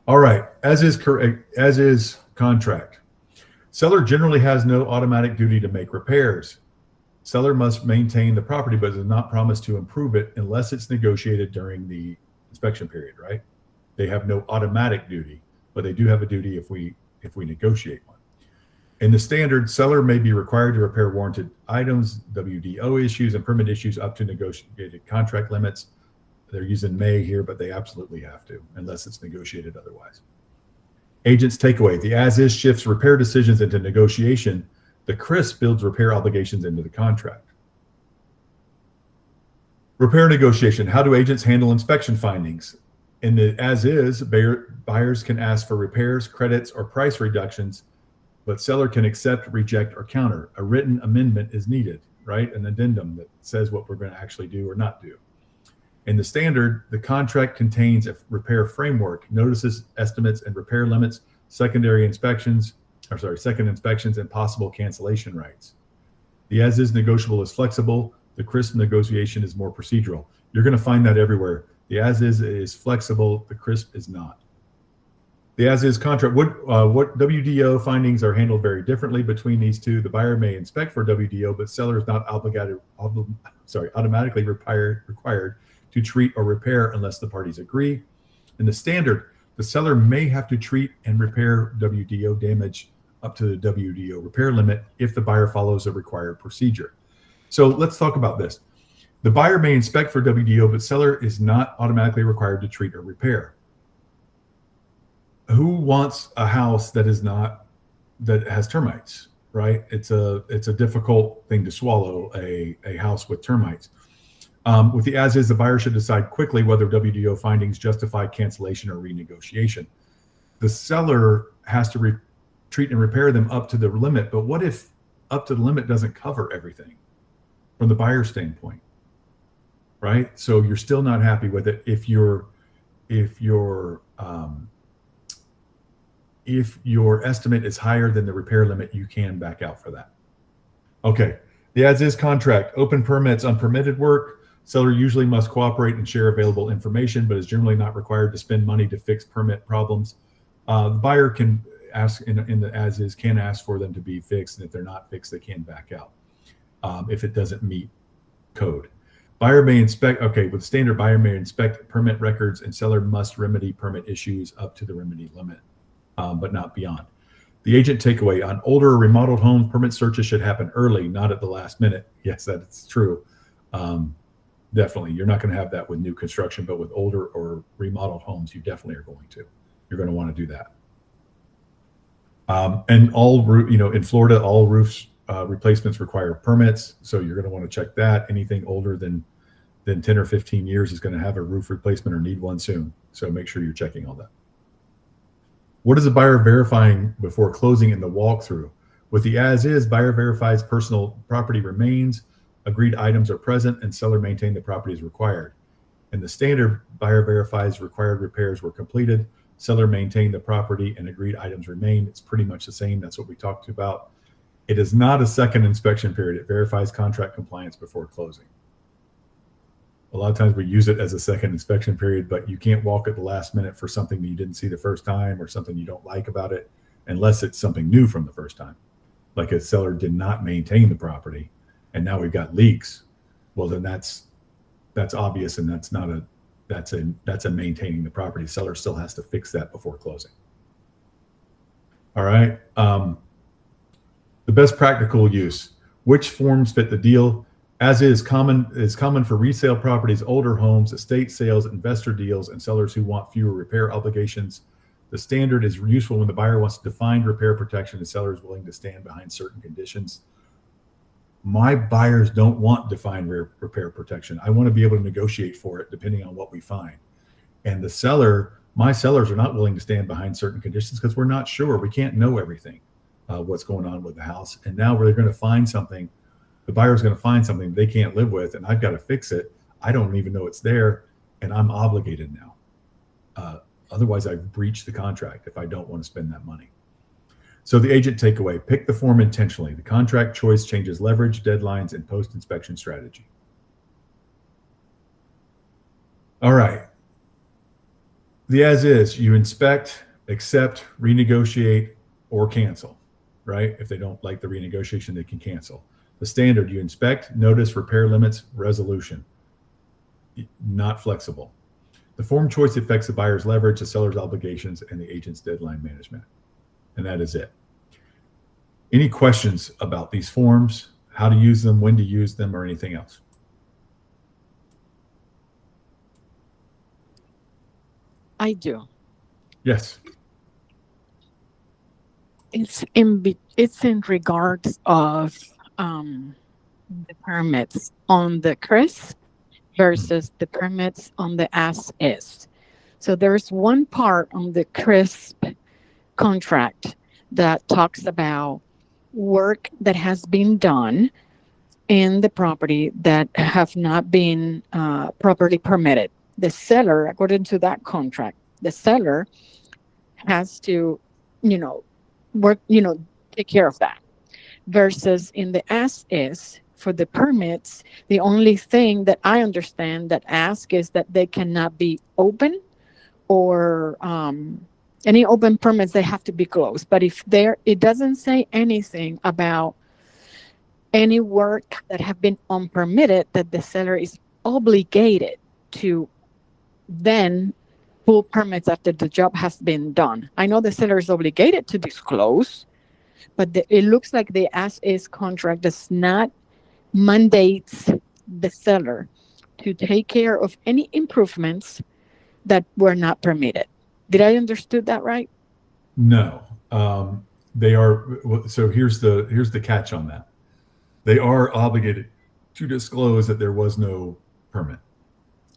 All right, as is contract. Seller generally has no automatic duty to make repairs. Seller must maintain the property, but does not promise to improve it unless it's negotiated during the inspection period, right? They have no automatic duty, but they do have a duty if we negotiate one. In the standard, seller may be required to repair warranted items, WDO issues, and permit issues up to negotiated contract limits. They're using may here, but they absolutely have to, unless it's negotiated otherwise. Agent's takeaway. The as-is shifts repair decisions into negotiation. The CRISP builds repair obligations into the contract. Repair negotiation. How do agents handle inspection findings? In the as-is, buyers can ask for repairs, credits, or price reductions, but seller can accept, reject, or counter. A written amendment is needed, right? An addendum that says what we're going to actually do or not do. In the standard, the contract contains a repair framework, notices, estimates, and repair limits, second inspections, and possible cancellation rights. The as-is negotiable is flexible. The CRISP negotiation is more procedural. You're going to find that everywhere. The as-is is flexible. The CRISP is not. The as-is contract, what WDO findings are handled very differently between these two. The buyer may inspect for WDO, but seller is not automatically required to treat or repair unless the parties agree. In the standard, the seller may have to treat and repair WDO damage up to the WDO repair limit if the buyer follows a required procedure. So let's talk about this. The buyer may inspect for WDO, but seller is not automatically required to treat or repair. Who wants a house that has termites, right? It's a difficult thing to swallow, a house with termites. With the as-is, the buyer should decide quickly whether WDO findings justify cancellation or renegotiation. The seller has to treat and repair them up to the limit, but what if up to the limit doesn't cover everything from the buyer's standpoint, right? So you're still not happy with it. If your estimate is higher than the repair limit, you can back out for that. Okay, the as-is contract, open permits, unpermitted work. Seller usually must cooperate and share available information, but is generally not required to spend money to fix permit problems. The buyer can ask in the as-is, can ask for them to be fixed, and if they're not fixed, they can back out if it doesn't meet code. Buyer may inspect, okay, with standard, buyer may inspect permit records, and seller must remedy permit issues up to the remedy limit, but not beyond. The agent takeaway on older or remodeled homes, permit searches should happen early, not at the last minute. Yes, that's true. Definitely. You're not going to have that with new construction, but with older or remodeled homes, you definitely are going to. You're going to want to do that. And in Florida, all roofs replacements require permits. So you're going to want to check that. Anything older than 10 or 15 years is going to have a roof replacement or need one soon. So make sure you're checking all that. What is the buyer verifying before closing in the walkthrough? With the as is, buyer verifies personal property remains, agreed items are present, and seller maintained the property as required. In the standard, buyer verifies required repairs were completed, seller maintained the property, and agreed items remain. It's pretty much the same. That's what we talked about. It is not a second inspection period. It verifies contract compliance before closing. A lot of times we use it as a second inspection period, but you can't walk at the last minute for something that you didn't see the first time or something you don't like about it, unless it's something new from the first time. Like a seller did not maintain the property and now we've got leaks. Well, then that's obvious, and that's a maintaining the property. Seller still has to fix that before closing. All right. The best practical use. Which forms fit the deal? As is common for resale properties, older homes, estate sales, investor deals, and sellers who want fewer repair obligations. The standard is useful when the buyer wants defined repair protection and seller is willing to stand behind certain conditions. My buyers don't want defined repair protection. I want to be able to negotiate for it depending on what we find. And my sellers are not willing to stand behind certain conditions because we're not sure. We can't know everything, what's going on with the house. And now we're going to find something. The buyer's going to find something they can't live with, and I've got to fix it. I don't even know it's there, and I'm obligated now. Otherwise, I've breached the contract if I don't want to spend that money. So the agent takeaway, pick the form intentionally. The contract choice changes leverage, deadlines, and post-inspection strategy. All right. The as is, you inspect, accept, renegotiate, or cancel, right? If they don't like the renegotiation, they can cancel. The standard, you inspect, notice, repair limits, resolution. Not flexible. The form choice affects the buyer's leverage, the seller's obligations, and the agent's deadline management. And that is it. Any questions about these forms, how to use them, when to use them, or anything else? I do. Yes. It's in regards of the permits on the CRISP versus the permits on the as is. So there's one part on the CRISP contract that talks about work that has been done in the property that have not been properly permitted. The seller, according to that contract, the seller has to, work, take care of that. Versus in the as is, for the permits, the only thing that I understand that ask is that they cannot be open, or any open permits, they have to be closed. But if it doesn't say anything about any work that have been unpermitted, that the seller is obligated to then pull permits after the job has been done. I know the seller is obligated to disclose, but it looks like the as-is contract does not mandate the seller to take care of any improvements that were not permitted. Did I understood that right? No, they are. So here's the catch on that. They are obligated to disclose that there was no permit.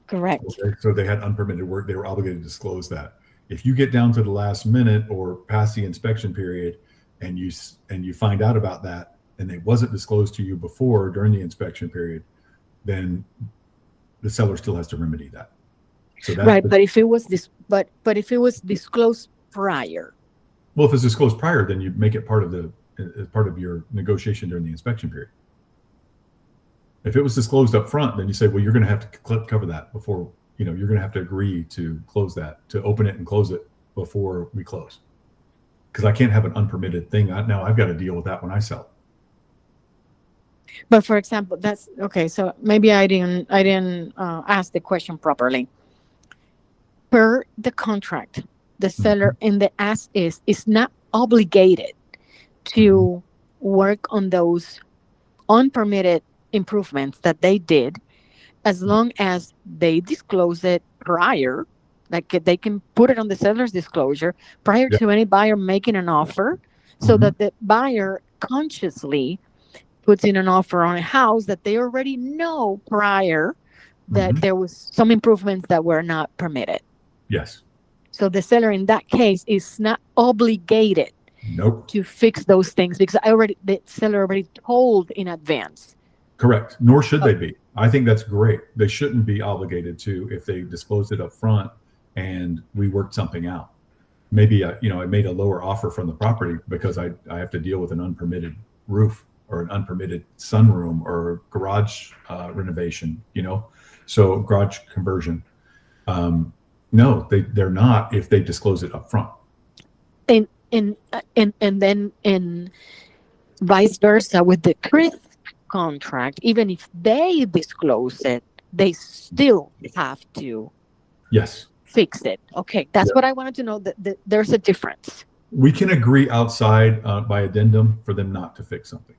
Correct. Okay? So they had unpermitted work. They were obligated to disclose that. If you get down to the last minute or past the inspection period, and you find out about that, and it wasn't disclosed to you before during the inspection period, then the seller still has to remedy that. So that's right, but if it was but if it was disclosed prior. Well, if it's disclosed prior, then you make it part of your negotiation during the inspection period. If it was disclosed up front, then you say, well, you're going to have to cover that before, you're going to have to agree to close that, to open it and close it before we close. Because I can't have an unpermitted thing. Now I've got to deal with that when I sell it. But for example, that's okay. So maybe I didn't ask the question properly. Per the contract, the seller in the as is not obligated to work on those unpermitted improvements that they did, as long as they disclose it prior, like they can put it on the seller's disclosure prior Yep. to any buyer making an offer, so Mhm. that the buyer consciously puts in an offer on a house that they already know prior that Mhm. there was some improvements that were not permitted. Yes. So the seller in that case is not obligated Nope. to fix those things, because the seller already told in advance. Correct. Nor should they be. I think that's great. They shouldn't be obligated to if they disclosed it up front and we worked something out. Maybe I made a lower offer from the property because I have to deal with an unpermitted roof or an unpermitted sunroom or garage renovation. So garage conversion. No, they're not if they disclose it up front. And then in vice versa with the CRIS contract, even if they disclose it, they still have to Yes. fix it. Okay, that's what I wanted to know, that there's a difference. We can agree outside by addendum for them not to fix something.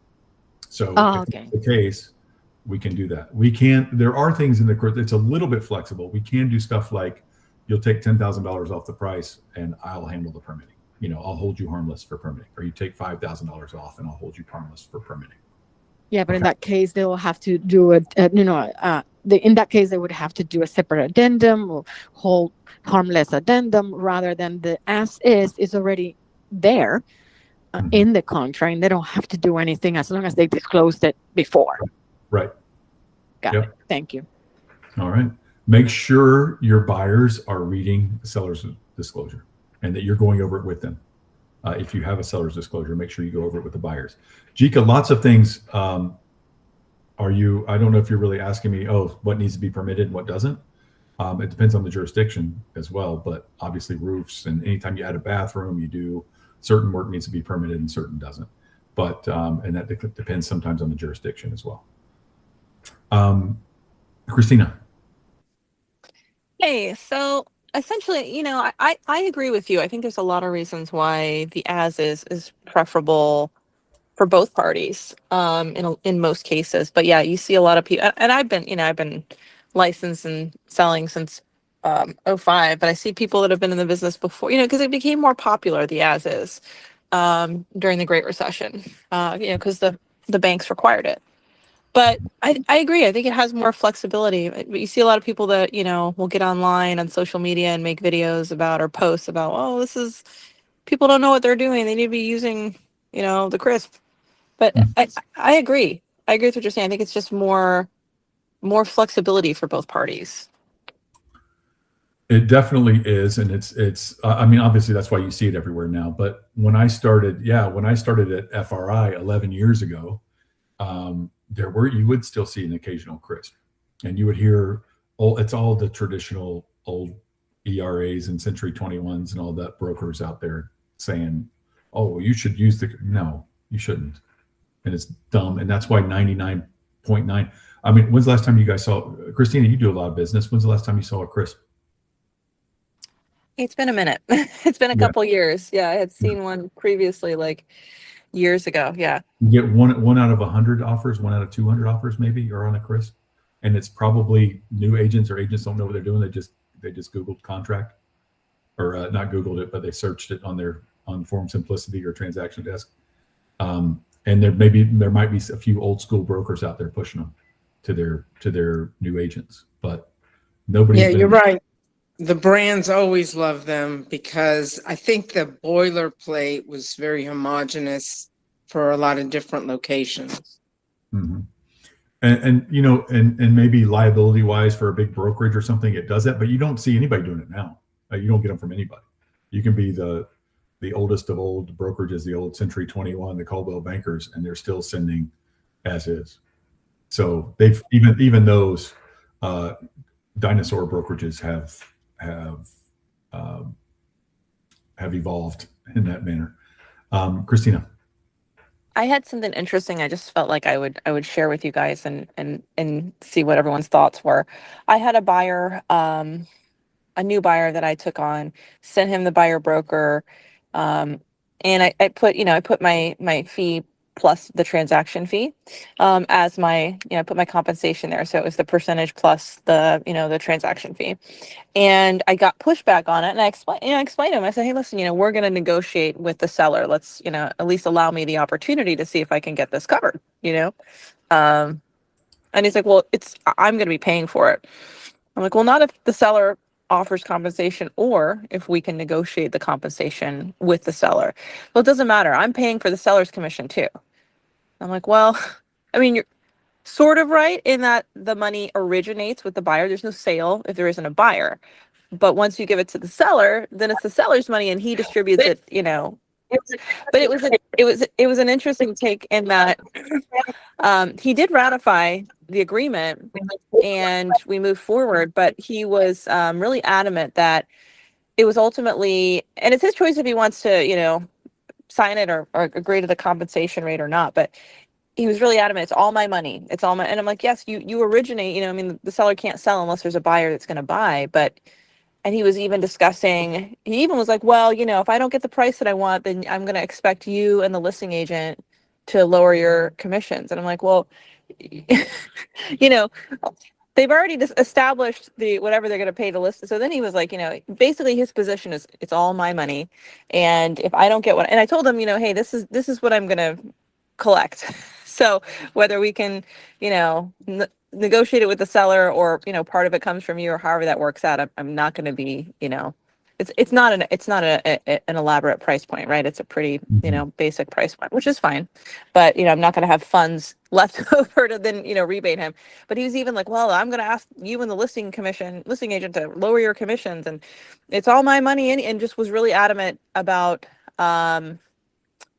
So if Okay. that's the case, we can do that. We can't. There are things in the court that's a little bit flexible. We can do stuff like you'll take $10,000 off the price and I'll handle the permitting. I'll hold you harmless for permitting, or you take $5,000 off and I'll hold you harmless for permitting. Yeah, but in that case, they'll have to do it. In that case, they would have to do a separate addendum or hold harmless addendum, rather than the as is already there in the contract, and they don't have to do anything as long as they disclosed it before. Right. Got it. Thank you. All right. Make sure your buyers are reading the seller's disclosure and that you're going over it with them. If you have a seller's disclosure, make sure you go over it with the buyers. Jika, lots of things. I don't know if you're really asking me, what needs to be permitted and what doesn't. It depends on the jurisdiction as well, but obviously roofs, and anytime you add a bathroom, you do certain work needs to be permitted and certain doesn't. But, and that depends sometimes on the jurisdiction as well. Christina. Hey, so essentially, I agree with you. I think there's a lot of reasons why the as is preferable for both parties, in most cases. But yeah, you see a lot of people, and I've been licensed and selling since 05, but I see people that have been in the business before, because it became more popular, the as is, during the Great Recession, because the banks required it. But I agree. I think it has more flexibility. But you see a lot of people that, will get online on social media and make videos about or posts about, people don't know what they're doing. They need to be using, the CRISP. But I agree. I agree with what you're saying. I think it's just more flexibility for both parties. It definitely is. And it's obviously that's why you see it everywhere now. But when I started at FRI 11 years ago, you would still see an occasional CRISP, and you would hear, it's all the traditional old ERAs and Century 21s and all that brokers out there saying, you should use no, you shouldn't. And it's dumb. And that's why 99.9. When's the last time you guys saw, Christina, you do a lot of business. When's the last time you saw a CRISP? It's been a minute. It's been a couple years. Yeah, I had seen one previously, like years ago. Yeah. You get one out of 100 offers, 1 out of 200 offers maybe are on a CRISP. And it's probably new agents, or agents don't know what they're doing. They just Googled contract, or not Googled it, but they searched it on Form Simplicity or Transaction Desk. And there might be a few old school brokers out there pushing them to their new agents, but nobody. Yeah, you're right. The brands always love them because I think the boilerplate was very homogenous for a lot of different locations. Mm-hmm. And maybe liability wise for a big brokerage or something, it does that, but you don't see anybody doing it now. You don't get them from anybody. You can be the oldest of old brokerages, the old Century 21, the Coldwell Bankers, and they're still sending as is. So they've even those dinosaur brokerages have evolved in that manner. Christina. I had something interesting. I just felt like I would share with you guys and see what everyone's thoughts were. I had a buyer a new buyer that I took on, sent him the buyer broker, and I put, I put my fee plus the transaction fee, as my, I put my compensation there. So it was the percentage plus the, the transaction fee. And I got pushback on it, and I explained to him, I said, hey, listen, we're going to negotiate with the seller. Let's, at least allow me the opportunity to see if I can get this covered, Um, and he's like, well, I'm going to be paying for it. I'm like, well, not if the seller offers compensation or if we can negotiate the compensation with the seller. Well, it doesn't matter. I'm paying for the seller's commission too. I'm like, well, I mean, you're sort of right in that the money originates with the buyer. There's no sale if there isn't a buyer. But once you give it to the seller, then it's the seller's money and he distributes it, But it was an interesting take in that he did ratify the agreement and we moved forward, but he was really adamant that it was ultimately, and it's his choice if he wants to, sign it or agree to the compensation rate or not. But he was really adamant, it's all my money. It's all my, and I'm like, yes, you originate, I mean, the seller can't sell unless there's a buyer that's going to buy. And he was even discussing, he even was like, well, if I don't get the price that I want, then I'm going to expect you and the listing agent to lower your commissions. And I'm like, well, they've already established whatever they're going to pay to list. So then he was like, basically his position is it's all my money. And if I don't get and I told him, hey, this is what I'm going to collect. So whether we can, negotiate it with the seller or, part of it comes from you or however that works out, I'm not going to be, it's not an elaborate price point, right? It's a pretty, basic price point, which is fine. But, I'm not going to have funds left over to then, rebate him. But he was even like, well, I'm going to ask you and the listing agent to lower your commissions and it's all my money. And just was really adamant about,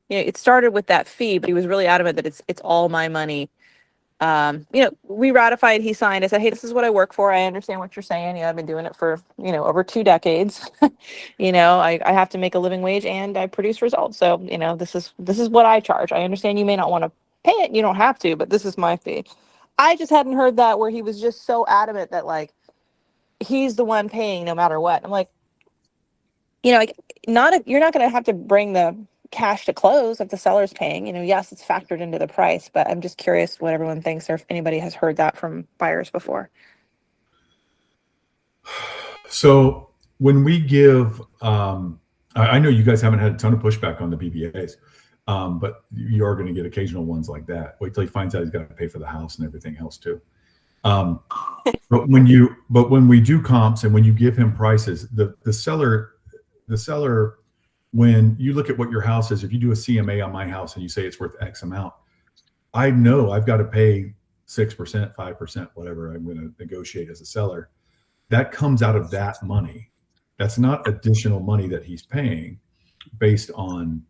it started with that fee, but he was really adamant that it's all my money. We ratified, he signed. I said, hey, this is what I work for. I understand what you're saying. I've been doing it for, over 2 decades. I have to make a living wage and I produce results. So, this is what I charge. I understand you may not want to pay it. You don't have to, but this is my fee. I just hadn't heard that where he was just so adamant that like, he's the one paying no matter what. I'm like, you're not going to have to bring the cash to close if the seller's paying. Yes, it's factored into the price, but I'm just curious what everyone thinks or if anybody has heard that from buyers before. So when we give, I know you guys haven't had a ton of pushback on the BBAs, but you are going to get occasional ones like that. Wait till he finds out he's got to pay for the house and everything else too. But when we do comps and when you give him prices, the seller, when you look at what your house is, if you do a CMA on my house and you say it's worth X amount, I know I've got to pay 6%, 5%, whatever I'm going to negotiate as a seller. That comes out of that money. That's not additional money that he's paying based on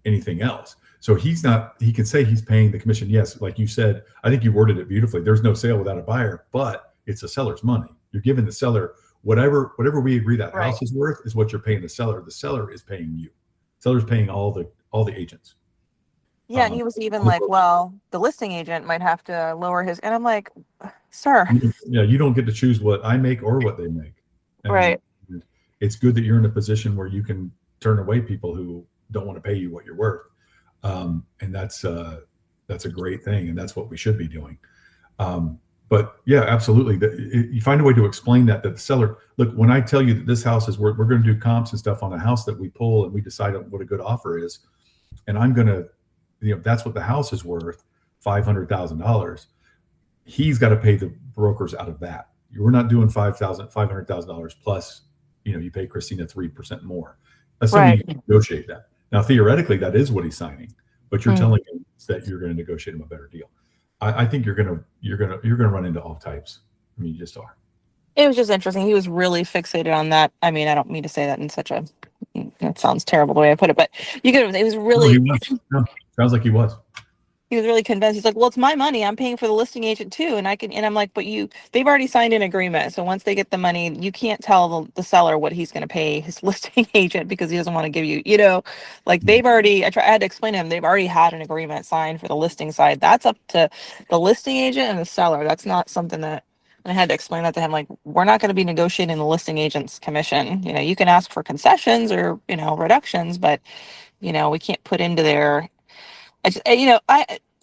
anything else. So he can say he's paying the commission. Yes, like you said, I think you worded it beautifully. There's no sale without a buyer, but it's a seller's money. You're giving the seller whatever we agree that Right. house is worth is what you're paying the seller. The seller is paying you. Seller's paying all the agents. Yeah, and he was even like, well, the listing agent might have to lower his, and I'm like, sir. Yeah, you don't get to choose what I make or what they make. And Right. It's good that you're in a position where you can turn away people who don't want to pay you what you're worth. And that's a great thing. And that's what we should be doing. But yeah, absolutely. You find a way to explain that the seller, look, when I tell you that this house is worth, we're going to do comps and stuff on a house that we pull and we decide on what a good offer is. And I'm going to, that's what the house is worth, $500,000. He's got to pay the brokers out of that. We're not doing $500,000 plus, you pay Christina 3% more. Assuming Right. you negotiate that. Now, theoretically, that is what he's signing, but you're telling him that you're going to negotiate him a better deal. I think you're gonna run into all types. I mean, you just are. It was just interesting. He was really fixated on that. I mean, I don't mean to say that in such a, that sounds terrible the way I put it, but it was really, No, sounds like he was. he was really convinced. He's like, well, it's my money. I'm paying for the listing agent too. And I'm like, but they've already signed an agreement. So once they get the money, you can't tell the seller what he's going to pay his listing agent because he doesn't want to give you, like they've already, I had to explain to him, they've already had an agreement signed for the listing side. That's up to the listing agent and the seller. That's not something that And I had to explain that to him, like, we're not going to be negotiating the listing agent's commission. You know, you can ask for concessions or, you know, reductions, but, you know, we can't put into there.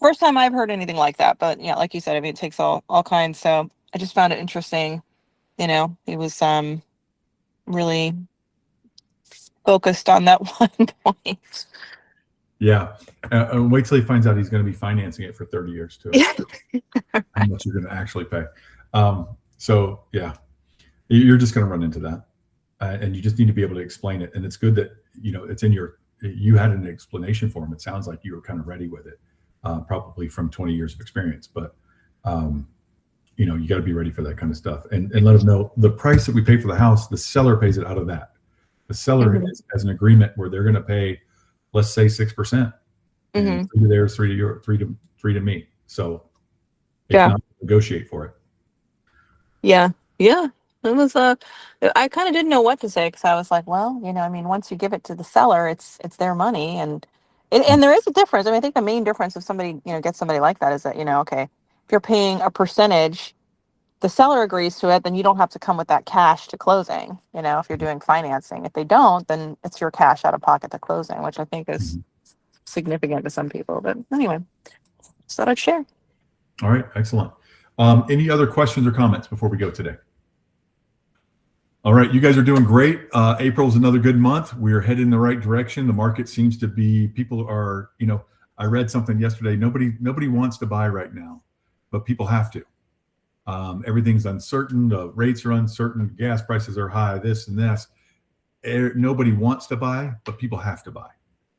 First time I've heard anything like that, but yeah, like you said, I mean, it takes all kinds. So I just found it interesting. You know, he was really focused on that one point. Yeah. Wait till he finds out he's going to be financing it for 30 years too. How much you're going to actually pay. So yeah, you're just going to run into that. And you just need to be able to explain it. And it's good that, you know, it's in you had an explanation for him. It sounds like you were kind of ready with it, probably from 20 years of experience, but you know, you got to be ready for that kind of stuff and let them know the price that we pay for the house, the seller pays it out of that. The seller has an agreement where they're going to pay, let's say 6%. And 3 to theirs, 3 to your, 3 to me. So if not, negotiate for it. Yeah. Yeah. It was I kind of didn't know what to say, because I was like, well, you know, I mean, once you give it to the seller, it's their money, and there is a difference. I mean, I think the main difference if somebody, you know, gets somebody like that is that, you know, okay, if you're paying a percentage, the seller agrees to it, then you don't have to come with that cash to closing. You know, if you're doing financing, if they don't, then it's your cash out of pocket to closing, which I think is significant to some people. But anyway, just thought I'd share. All right, excellent. Any other questions or comments before we go today? All right, you guys are doing great. April's another good month. We're heading in the right direction. The market seems to be, people are, you know, I read something yesterday. Nobody wants to buy right now, but people have to. Everything's uncertain. The rates are uncertain. Gas prices are high, this and this. Nobody wants to buy, but people have to buy.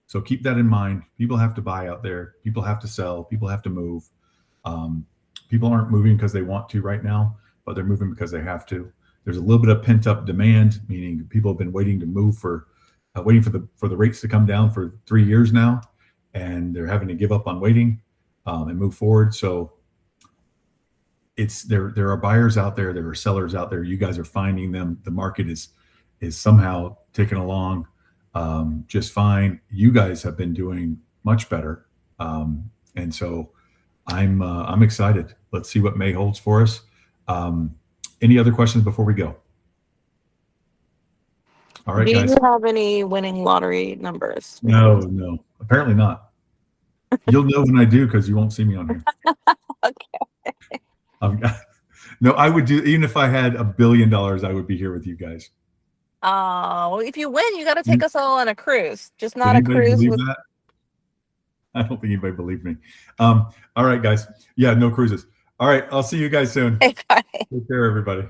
So keep that in mind. People have to buy out there. People have to sell. People have to move. People aren't moving because they want to right now, but they're moving because they have to. There's a little bit of pent up demand, meaning people have been waiting to move waiting for the rates to come down for 3 years now, and they're having to give up on waiting and move forward. So there are buyers out there, there are sellers out there. You guys are finding them. The market is somehow ticking along just fine. You guys have been doing much better, and so I'm excited. Let's see what May holds for us. Any other questions before we go? All right, guys. Do you have any winning lottery numbers? No, apparently not. You'll know when I do, because you won't see me on here. Okay. No, I would do, even if I had $1 billion, I would be here with you guys. Well, if you win, you got to take us all on a cruise. Just not a cruise with. That? I don't think anybody believed me. All right, guys. Yeah, no cruises. All right, I'll see you guys soon. Hey, bye. Take care, everybody.